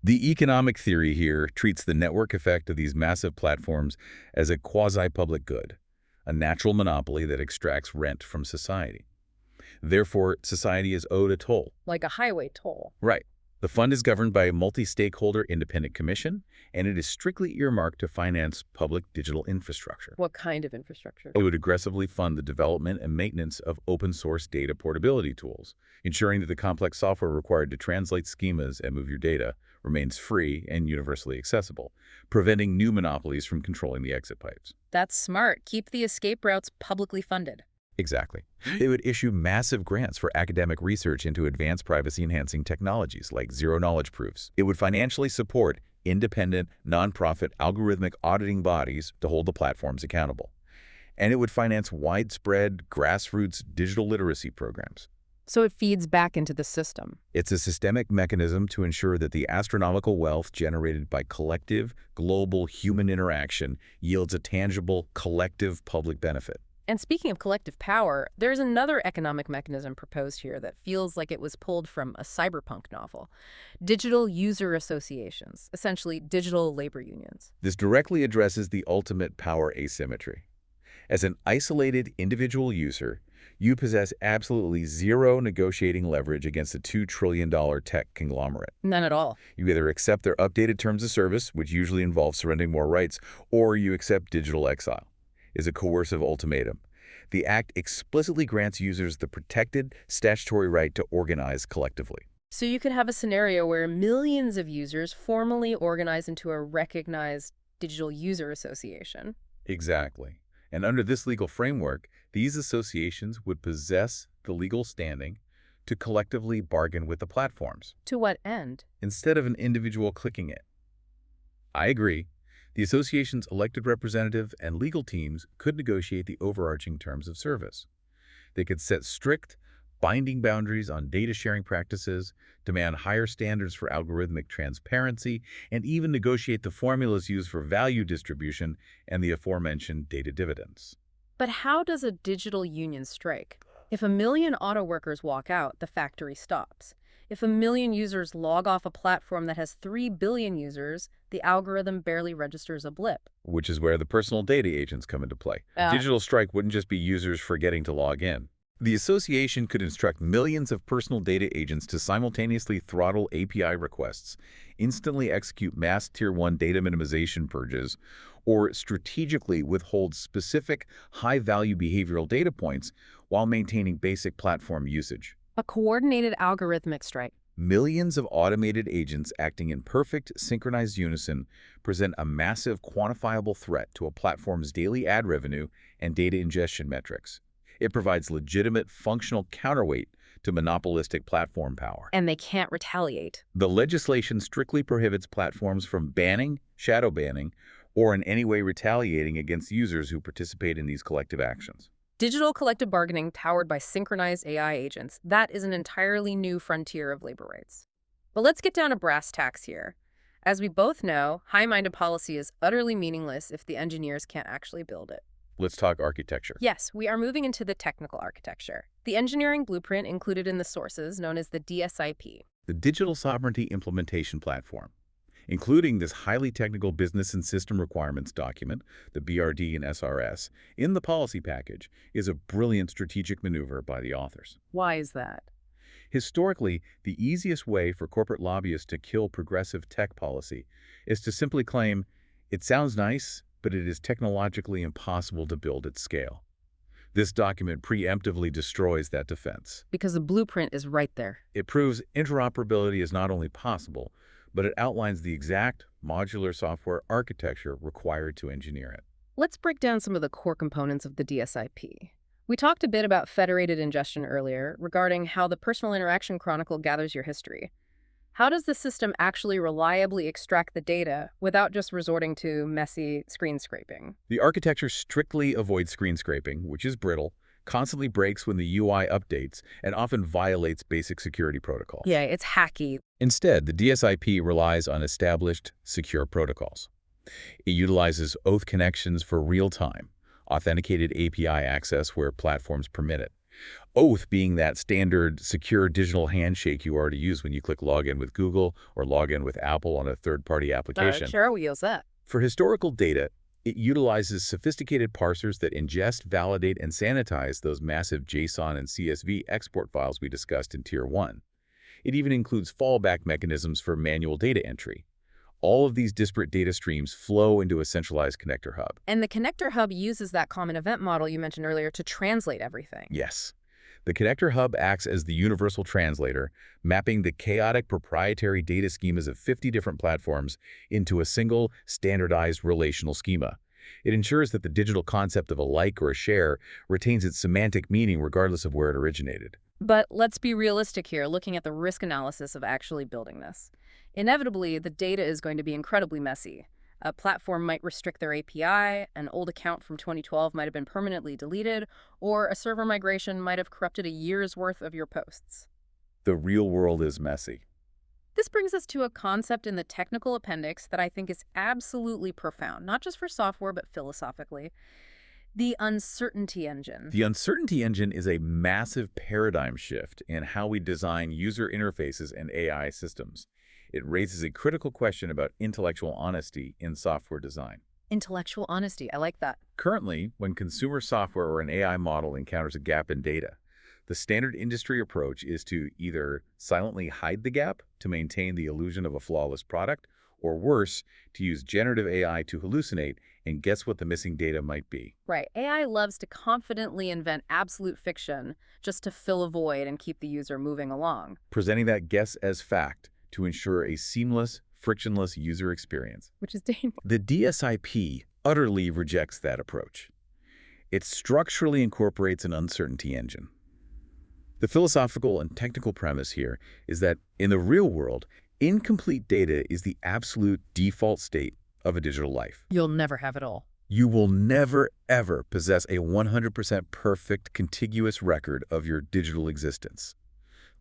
The economic theory here treats the network effect of these massive platforms as a quasi-public good, a natural monopoly that extracts rent from society. Therefore, society is owed a toll. Like a highway toll. Right. The fund is governed by a multi-stakeholder independent commission, and it is strictly earmarked to finance public digital infrastructure. What kind of infrastructure? It would aggressively fund the development and maintenance of open-source data portability tools, ensuring that the complex software required to translate schemas and move your data remains free and universally accessible, preventing new monopolies from controlling the exit pipes. That's smart. Keep the escape routes publicly funded. Exactly. They would issue massive grants for academic research into advanced privacy-enhancing technologies like zero-knowledge proofs. It would financially support independent, nonprofit, algorithmic auditing bodies to hold the platforms accountable. And it would finance widespread, grassroots digital literacy programs. So it feeds back into the system. It's a systemic mechanism to ensure that the astronomical wealth generated by collective, global human interaction yields a tangible, collective public benefit. And speaking of collective power, there's another economic mechanism proposed here that feels like it was pulled from a cyberpunk novel. Digital user associations, essentially digital labor unions. This directly addresses the ultimate power asymmetry. As an isolated individual user, you possess absolutely zero negotiating leverage against a $2 trillion tech conglomerate. None at all. You either accept their updated terms of service, which usually involves surrendering more rights, or you accept digital exile. Is a coercive ultimatum. The Act explicitly grants users the protected statutory right to organize collectively. So you could have a scenario where millions of users formally organize into a recognized digital user association. Exactly. And under this legal framework, these associations would possess the legal standing to collectively bargain with the platforms, To what end? instead of an individual clicking it. I agree. The association's elected representative and legal teams could negotiate the overarching terms of service. They could set strict, binding boundaries on data sharing practices, demand higher standards for algorithmic transparency, and even negotiate the formulas used for value distribution and the aforementioned data dividends. But how does a digital union strike? If a million auto workers walk out, the factory stops. If a million users log off a platform that has 3 billion users, the algorithm barely registers a blip. Which is where the personal data agents come into play. A Uh, digital strike wouldn't just be users forgetting to log in. The association could instruct millions of personal data agents to simultaneously throttle API requests, instantly execute mass Tier 1 data minimization purges, or strategically withhold specific high-value behavioral data points while maintaining basic platform usage. a coordinated algorithmic strike. Millions of automated agents acting in perfect, synchronized unison present a massive, quantifiable threat to a platform's daily ad revenue and data ingestion metrics. It provides legitimate, functional counterweight to monopolistic platform power. And they can't retaliate. The legislation strictly prohibits platforms from banning, shadow banning, or in any way retaliating against users who participate in these collective actions. Digital collective bargaining powered by synchronized AI agents. That is an entirely new frontier of labor rights. But let's get down to brass tacks here. As we both know, high-minded policy is utterly meaningless if the engineers can't actually build it. Let's talk architecture. Yes, we are moving into the technical architecture. The engineering blueprint included in the sources, known as the DSIP. The Digital Sovereignty Implementation Platform, including this highly technical business and system requirements document, the BRD and SRS, in the policy package, is a brilliant strategic maneuver by the authors. Why is that? Historically, the easiest way for corporate lobbyists to kill progressive tech policy is to simply claim, it sounds nice, but it is technologically impossible to build at scale. This document preemptively destroys that defense. Because the blueprint is right there. It proves interoperability is not only possible, but it outlines the exact modular software architecture required to engineer it. Let's break down some of the core components of the DSIP. We talked a bit about federated ingestion earlier, regarding how the personal interaction chronicle gathers your history. How does the system actually reliably extract the data without just resorting to messy screen scraping? The architecture strictly avoids screen scraping, which is brittle, constantly breaks when the UI updates, and often violates basic security protocols. Yeah, it's hacky. Instead, the DSIP relies on established, secure protocols. It utilizes oath connections for real-time, authenticated API access where platforms permit it. Oath being that standard, secure digital handshake you already use when you click Login with Google or Login with Apple on a third-party application. Sure, we use that. For historical data, it utilizes sophisticated parsers that ingest, validate, and sanitize those massive JSON and CSV export files we discussed in Tier 1. It even includes fallback mechanisms for manual data entry. All of these disparate data streams flow into a centralized connector hub. And the connector hub uses that common event model you mentioned earlier to translate everything. Yes. The connector hub acts as the universal translator, mapping the chaotic proprietary data schemas of 50 different platforms into a single, standardized relational schema. It ensures that the digital concept of a like or a share retains its semantic meaning regardless of where it originated. But let's be realistic here, looking at the risk analysis of actually building this. Inevitably, the data is going to be incredibly messy. A platform might restrict their API, an old account from 2012 might have been permanently deleted, or a server migration might have corrupted a year's worth of your posts. The real world is messy. This brings us to a concept in the technical appendix that I think is absolutely profound, not just for software, but philosophically. The uncertainty engine. The uncertainty engine is a massive paradigm shift in how we design user interfaces and AI systems. It raises a critical question about intellectual honesty in software design. Intellectual honesty, I like that. Currently, when consumer software or an AI model encounters a gap in data, the standard industry approach is to either silently hide the gap to maintain the illusion of a flawless product, or worse, to use generative AI to hallucinate and guess what the missing data might be. Right. AI loves to confidently invent absolute fiction just to fill a void and keep the user moving along. Presenting that guess as fact to ensure a seamless, frictionless user experience. Which is dangerous. The DSIP utterly rejects that approach. It structurally incorporates an uncertainty engine. The philosophical and technical premise here is that in the real world, incomplete data is the absolute default state of a digital life. You'll never have it all. You will never, ever possess a 100% perfect, contiguous record of your digital existence.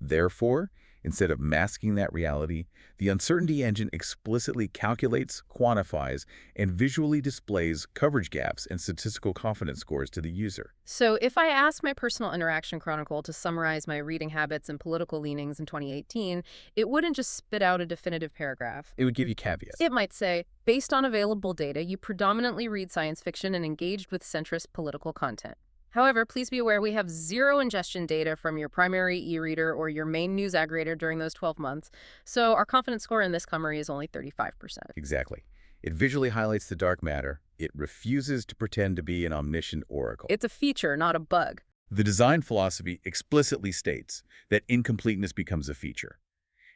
Therefore, instead of masking that reality, the uncertainty engine explicitly calculates, quantifies, and visually displays coverage gaps and statistical confidence scores to the user. So if I ask my personal interaction chronicle to summarize my reading habits and political leanings in 2018, it wouldn't just spit out a definitive paragraph. It would give you caveats. It might say, based on available data, you predominantly read science fiction and engaged with centrist political content. However, please be aware we have zero ingestion data from your primary e-reader or your main news aggregator during those 12 months, so our confidence score in this summary is only 35%. Exactly. It visually highlights the dark matter. It refuses to pretend to be an omniscient oracle. It's a feature, not a bug. The design philosophy explicitly states that incompleteness becomes a feature.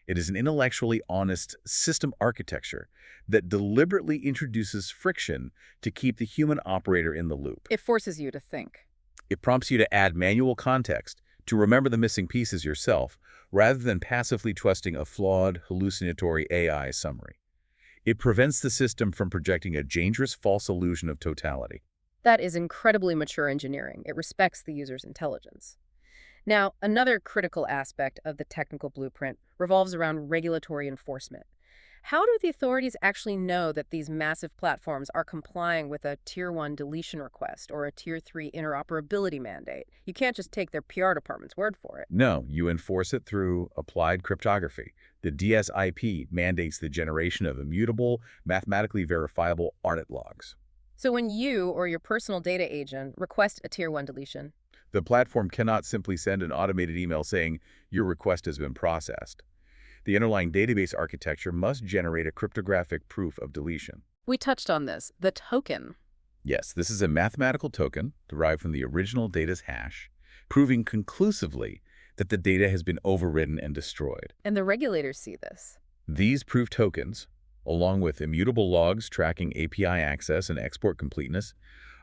It is an intellectually honest system architecture that deliberately introduces friction to keep the human operator in the loop. It forces you to think. It prompts you to add manual context, to remember the missing pieces yourself, rather than passively trusting a flawed, hallucinatory AI summary. It prevents the system from projecting a dangerous false illusion of totality. That is incredibly mature engineering. It respects the user's intelligence. Now, another critical aspect of the technical blueprint revolves around regulatory enforcement. How do the authorities actually know that these massive platforms are complying with a Tier 1 deletion request or a Tier 3 interoperability mandate? You can't just take their PR department's word for it. No, you enforce it through applied cryptography. The DSIP mandates the generation of immutable, mathematically verifiable audit logs. So when you or your personal data agent request a Tier 1 deletion, the platform cannot simply send an automated email saying your request has been processed. The underlying database architecture must generate a cryptographic proof of deletion. We touched on this, the token. Yes, this is a mathematical token derived from the original data's hash, proving conclusively that the data has been overridden and destroyed. And the regulators see this. These proof tokens, along with immutable logs tracking API access and export completeness,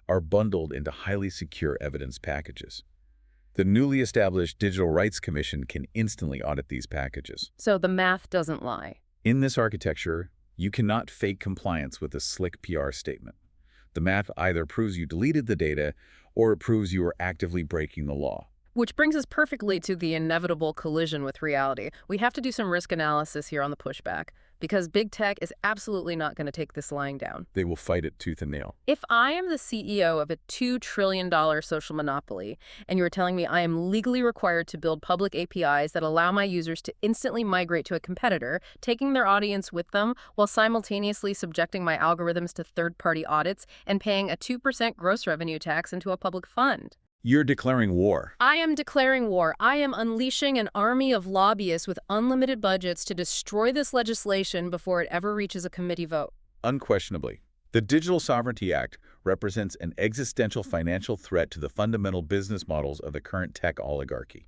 are bundled into highly secure evidence packages. The newly established Digital Rights Commission can instantly audit these packages. So the math doesn't lie. In this architecture, you cannot fake compliance with a slick PR statement. The math either proves you deleted the data or it proves you are actively breaking the law. Which brings us perfectly to the inevitable collision with reality. We have to do some risk analysis here on the pushback, because big tech is absolutely not going to take this lying down. They will fight it tooth and nail. If I am the CEO of a $2 trillion social monopoly, and you're telling me I am legally required to build public APIs that allow my users to instantly migrate to a competitor, taking their audience with them while simultaneously subjecting my algorithms to third-party audits and paying a 2% gross revenue tax into a public fund. You're declaring war. I am declaring war. I am unleashing an army of lobbyists with unlimited budgets to destroy this legislation before it ever reaches a committee vote. Unquestionably. The Digital Sovereignty Act represents an existential financial threat to the fundamental business models of the current tech oligarchy.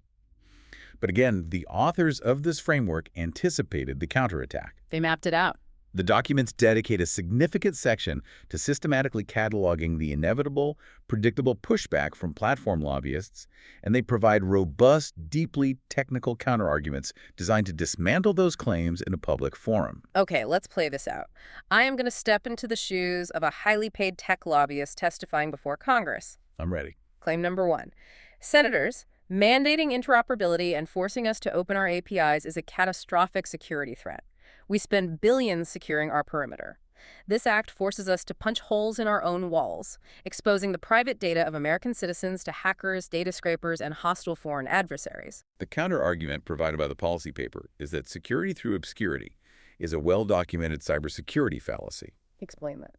But again, the authors of this framework anticipated the counterattack. They mapped it out. The documents dedicate a significant section to systematically cataloging the inevitable, predictable pushback from platform lobbyists, and they provide robust, deeply technical counterarguments designed to dismantle those claims in a public forum. Okay, let's play this out. I am going to step into the shoes of a highly paid tech lobbyist testifying before Congress. I'm ready. Claim number 1. Senators, mandating interoperability and forcing us to open our APIs is a catastrophic security threat. We spend billions securing our perimeter. This act forces us to punch holes in our own walls, exposing the private data of American citizens to hackers, data scrapers, and hostile foreign adversaries. The counterargument provided by the policy paper is that security through obscurity is a well-documented cybersecurity fallacy. Explain that.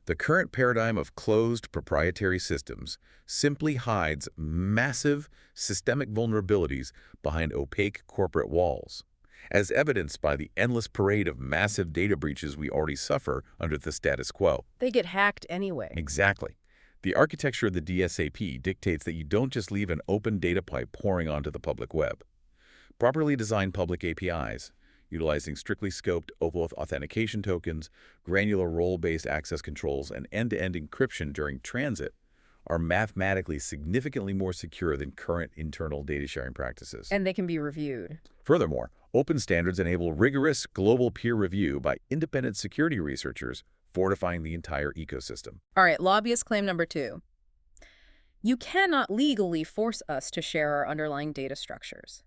The current paradigm of closed proprietary systems simply hides massive systemic vulnerabilities behind opaque corporate walls. as evidenced by the endless parade of massive data breaches we already suffer under the status quo. They get hacked anyway. Exactly. The architecture of the DSAP dictates that you don't just leave an open data pipe pouring onto the public web. Properly designed public APIs, utilizing strictly scoped OAuth authentication tokens, granular role-based access controls, and end-to-end encryption during transit, are mathematically significantly more secure than current internal data sharing practices. And they can be reviewed. Furthermore, open standards enable rigorous global peer review by independent security researchers, fortifying the entire ecosystem. All right, lobbyist claim number 2. You cannot legally force us to share our underlying data structures.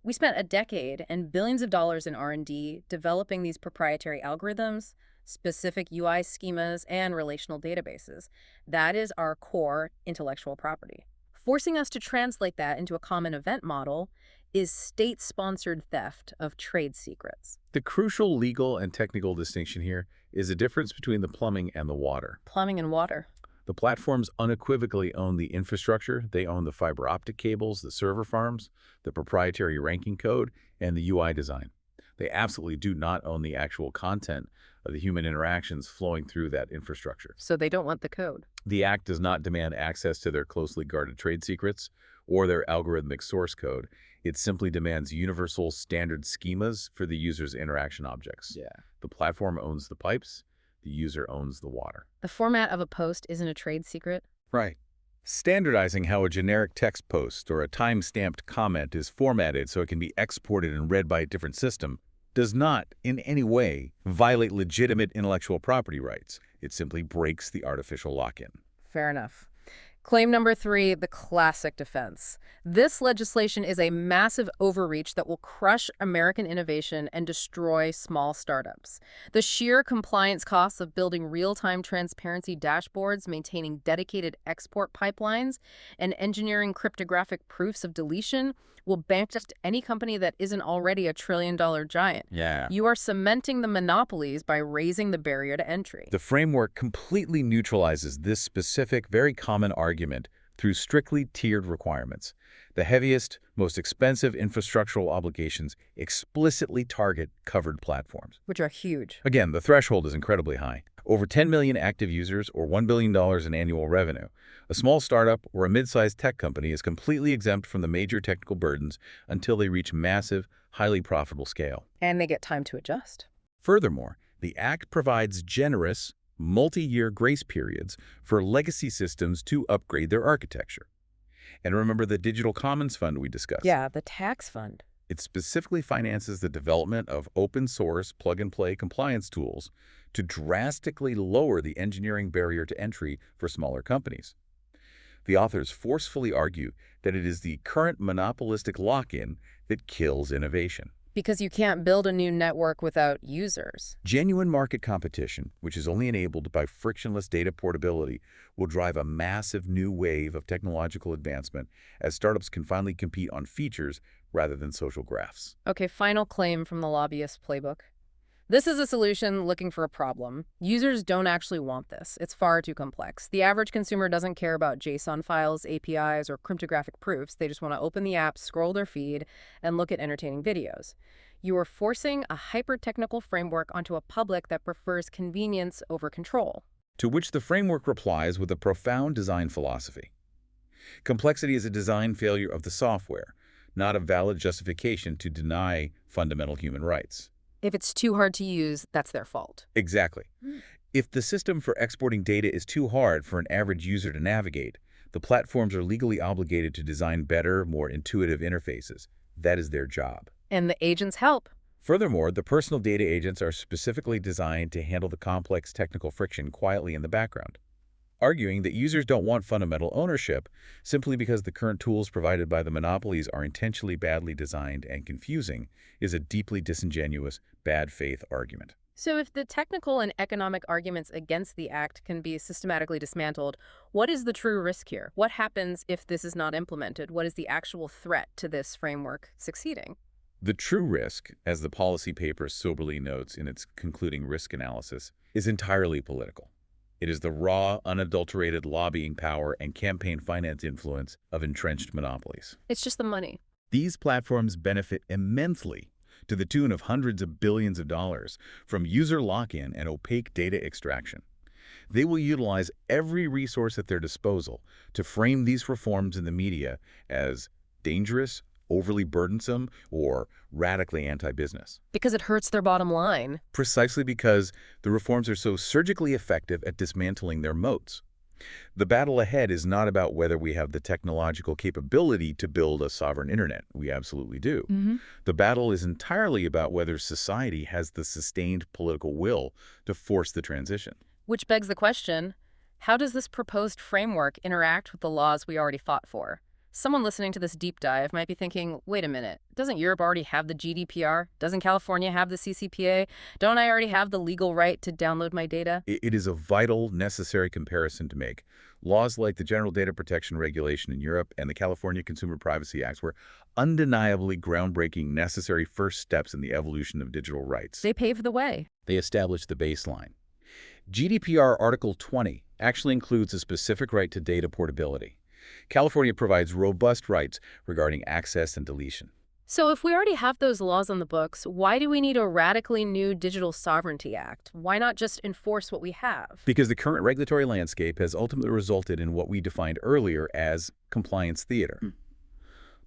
We spent a decade and billions of dollars in R&D developing these proprietary algorithms, specific UI schemas, and relational databases. That is our core intellectual property. Forcing us to translate that into a common event model is state-sponsored theft of trade secrets. The crucial legal and technical distinction here is the difference between the plumbing and the water. Plumbing and water. The platforms unequivocally own the infrastructure. They own the fiber optic cables, the server farms, the proprietary ranking code, and the UI design. They absolutely do not own the actual content of the human interactions flowing through that infrastructure. So they don't want the code. The Act does not demand access to their closely guarded trade secrets or their algorithmic source code. It simply demands universal standard schemas for the user's interaction objects. Yeah. The platform owns the pipes. The user owns the water. The format of a post isn't a trade secret. Right. Standardizing how a generic text post or a time-stamped comment is formatted so it can be exported and read by a different system does not, in any way, violate legitimate intellectual property rights. It simply breaks the artificial lock-in. Fair enough. Claim number 3, the classic defense. This legislation is a massive overreach that will crush American innovation and destroy small startups. The sheer compliance costs of building real-time transparency dashboards, maintaining dedicated export pipelines, and engineering cryptographic proofs of deletion will bankrupt any company that isn't already a trillion-dollar giant. Yeah. You are cementing the monopolies by raising the barrier to entry. The framework completely neutralizes this specific, very common argument through strictly tiered requirements. The heaviest, most expensive infrastructural obligations explicitly target covered platforms, Which are huge. Again, the threshold is incredibly high. Over 10 million active users or $1 billion in annual revenue. A small startup or a mid-sized tech company is completely exempt from the major technical burdens until they reach massive, highly profitable scale. And they get time to adjust. Furthermore, the Act provides generous, multi-year grace periods for legacy systems to upgrade their architecture. And remember the Digital Commons Fund we discussed? Yeah, the tax fund. It specifically finances the development of open-source, plug-and-play compliance tools to drastically lower the engineering barrier to entry for smaller companies. The authors forcefully argue that it is the current monopolistic lock-in that kills innovation. Because you can't build a new network without users. Genuine market competition, which is only enabled by frictionless data portability, will drive a massive new wave of technological advancement as startups can finally compete on features rather than social graphs. Okay, final claim from the lobbyist playbook. This is a solution looking for a problem. Users don't actually want this. It's far too complex. The average consumer doesn't care about JSON files, APIs, or cryptographic proofs. They just want to open the app, scroll their feed, and look at entertaining videos. You are forcing a hyper-technical framework onto a public that prefers convenience over control. To which the framework replies with a profound design philosophy. Complexity is a design failure of the software, not a valid justification to deny fundamental human rights. If it's too hard to use, that's their fault. Exactly. If the system for exporting data is too hard for an average user to navigate, the platforms are legally obligated to design better, more intuitive interfaces. That is their job. And the agents help. Furthermore, the personal data agents are specifically designed to handle the complex technical friction quietly in the background, arguing that users don't want fundamental ownership simply because the current tools provided by the monopolies are intentionally badly designed and confusing is a deeply disingenuous, bad faith argument. So if the technical and economic arguments against the act can be systematically dismantled, what is the true risk here? What happens if this is not implemented? What is the actual threat to this framework succeeding? The true risk, as the policy paper soberly notes in its concluding risk analysis, is entirely political. It is the raw, unadulterated lobbying power and campaign finance influence of entrenched monopolies. It's just the money. These platforms benefit immensely to the tune of hundreds of billions of dollars, from user lock-in and opaque data extraction. They will utilize every resource at their disposal to frame these reforms in the media as dangerous, overly burdensome, or radically anti-business. Because it hurts their bottom line. Precisely because the reforms are so surgically effective at dismantling their moats. The battle ahead is not about whether we have the technological capability to build a sovereign internet. We absolutely do. The battle is entirely about whether society has the sustained political will to force the transition. Which begs the question, how does this proposed framework interact with the laws we already fought for? Someone listening to this deep dive might be thinking, wait a minute, doesn't Europe already have the GDPR? Doesn't California have the CCPA? Don't I already have the legal right to download my data? It is a vital, necessary comparison to make. Laws like the General Data Protection Regulation in Europe and the California Consumer Privacy Acts were undeniably groundbreaking, necessary first steps in the evolution of digital rights. They paved the way. They established the baseline. GDPR Article 20 actually includes a specific right to data portability. California provides robust rights regarding access and deletion. So if we already have those laws on the books, why do we need a radically new Digital Sovereignty Act? Why not just enforce what we have? Because the current regulatory landscape has ultimately resulted in what we defined earlier as compliance theater.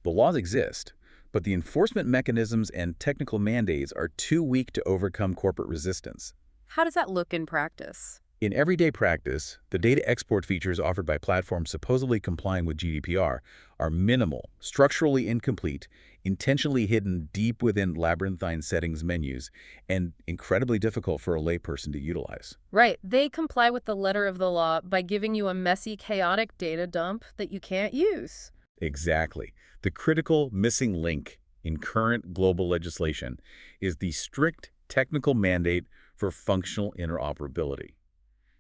The laws exist, but the enforcement mechanisms and technical mandates are too weak to overcome corporate resistance. How does that look in practice? In everyday practice, the data export features offered by platforms supposedly complying with GDPR are minimal, structurally incomplete, intentionally hidden deep within labyrinthine settings menus, and incredibly difficult for a layperson to utilize. Right. They comply with the letter of the law by giving you a messy, chaotic data dump that you can't use. Exactly. The critical missing link in current global legislation is the strict technical mandate for functional interoperability.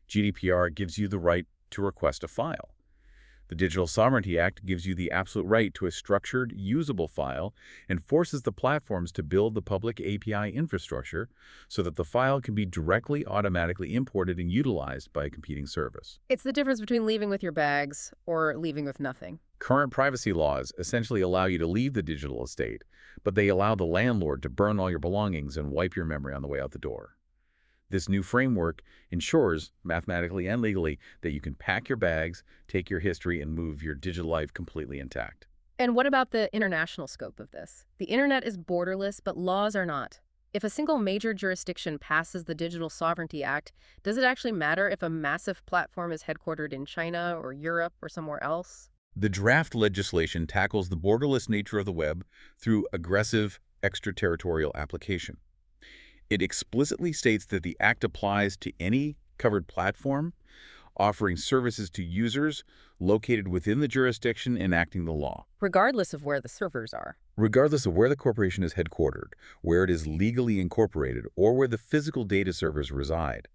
GDPR gives you the right to request a file. The Digital Sovereignty Act gives you the absolute right to a structured, usable file and forces the platforms to build the public API infrastructure so that the file can be directly automatically imported and utilized by a competing service. It's the difference between leaving with your bags or leaving with nothing. Current privacy laws essentially allow you to leave the digital estate, but they allow the landlord to burn all your belongings and wipe your memory on the way out the door. This new framework ensures, mathematically and legally, that you can pack your bags, take your history, and move your digital life completely intact. And what about the international scope of this? The internet is borderless, but laws are not. If a single major jurisdiction passes the Digital Sovereignty Act, does it actually matter if a massive platform is headquartered in China or Europe or somewhere else? The draft legislation tackles the borderless nature of the web through aggressive extraterritorial application. It explicitly states that the act applies to any covered platform offering services to users located within the jurisdiction enacting the law. Regardless of where the servers are. Regardless of where the corporation is headquartered, where it is legally incorporated, or where the physical data servers reside.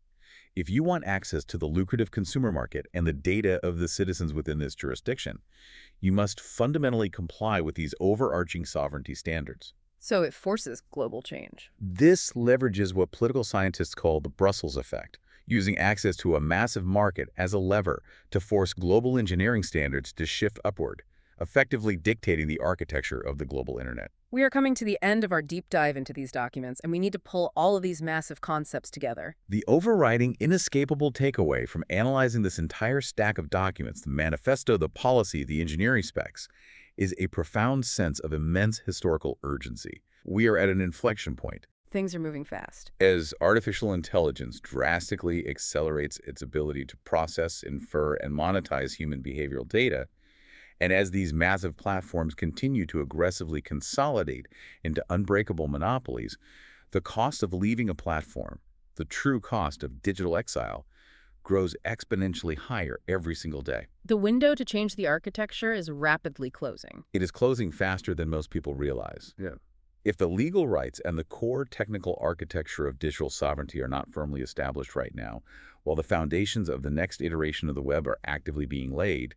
If you want access to the lucrative consumer market and the data of the citizens within this jurisdiction, you must fundamentally comply with these overarching sovereignty standards. So it forces global change. This leverages what political scientists call the Brussels effect, using access to a massive market as a lever to force global engineering standards to shift upward, effectively dictating the architecture of the global internet. We are coming to the end of our deep dive into these documents, and we need to pull all of these massive concepts together. The overriding, inescapable takeaway from analyzing this entire stack of documents, the manifesto, the policy, the engineering specs, is a profound sense of immense historical urgency. We are at an inflection point. Things are moving fast. As artificial intelligence drastically accelerates its ability to process, infer, and monetize human behavioral data, and as these massive platforms continue to aggressively consolidate into unbreakable monopolies, the cost of leaving a platform, the true cost of digital exile, grows exponentially higher every single day. The window to change the architecture is rapidly closing. It is closing faster than most people realize. If the legal rights and the core technical architecture of digital sovereignty are not firmly established right now, while the foundations of the next iteration of the web are actively being laid,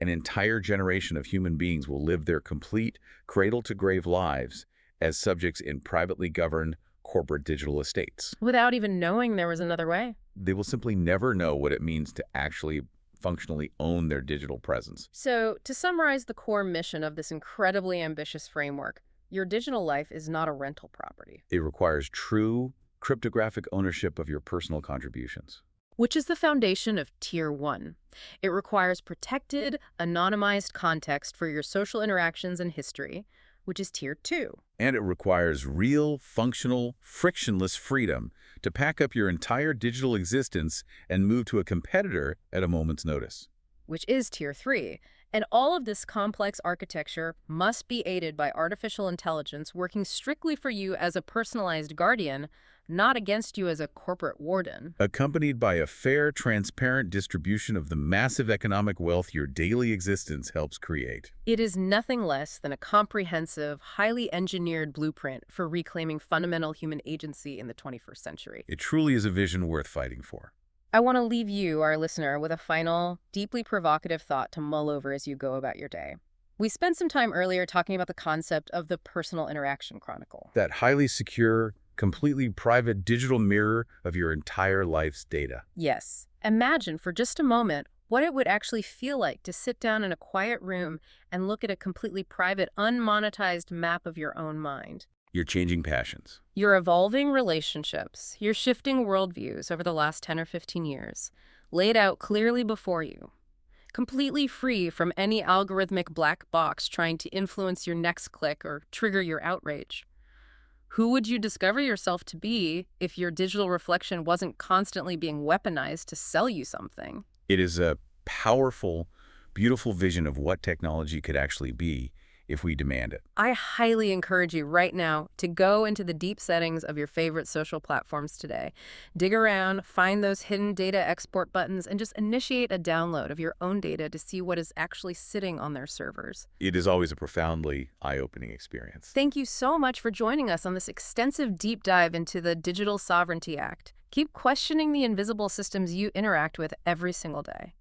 an entire generation of human beings will live their complete, cradle-to-grave lives as subjects in privately governed corporate digital estates. Without even knowing there was another way. They will simply never know what it means to actually functionally own their digital presence. So, to summarize the core mission of this incredibly ambitious framework, Your digital life is not a rental property. It requires true cryptographic ownership of your personal contributions. Which is the foundation of Tier 1. It requires protected, anonymized context for your social interactions and history, which is Tier 2. And it requires real, functional, frictionless freedom to pack up your entire digital existence and move to a competitor at a moment's notice. Which is Tier 3. And all of this complex architecture must be aided by artificial intelligence working strictly for you as a personalized guardian, not against you as a corporate warden. Accompanied by a fair, transparent distribution of the massive economic wealth your daily existence helps create. It is nothing less than a comprehensive, highly engineered blueprint for reclaiming fundamental human agency in the 21st century. It truly is a vision worth fighting for. I want to leave you, our listener, with a final, deeply provocative thought to mull over as you go about your day. We spent some time earlier talking about the concept of the personal interaction chronicle. That highly secure, completely private digital mirror of your entire life's data. Yes. Imagine for just a moment what it would actually feel like to sit down in a quiet room and look at a completely private, unmonetized map of your own mind. Your changing passions. Your evolving relationships, your shifting worldviews over the last 10 or 15 years, laid out clearly before you, completely free from any algorithmic black box trying to influence your next click or trigger your outrage. Who would you discover yourself to be if your digital reflection wasn't constantly being weaponized to sell you something? It is a powerful, beautiful vision of what technology could actually be if we demand it. I highly encourage you right now to go into the deep settings of your favorite social platforms today. Dig around, find those hidden data export buttons, and just initiate a download of your own data to see what is actually sitting on their servers. It is always a profoundly eye-opening experience. Thank you so much for joining us on this extensive deep dive into the Digital Sovereignty Act. Keep questioning the invisible systems you interact with every single day.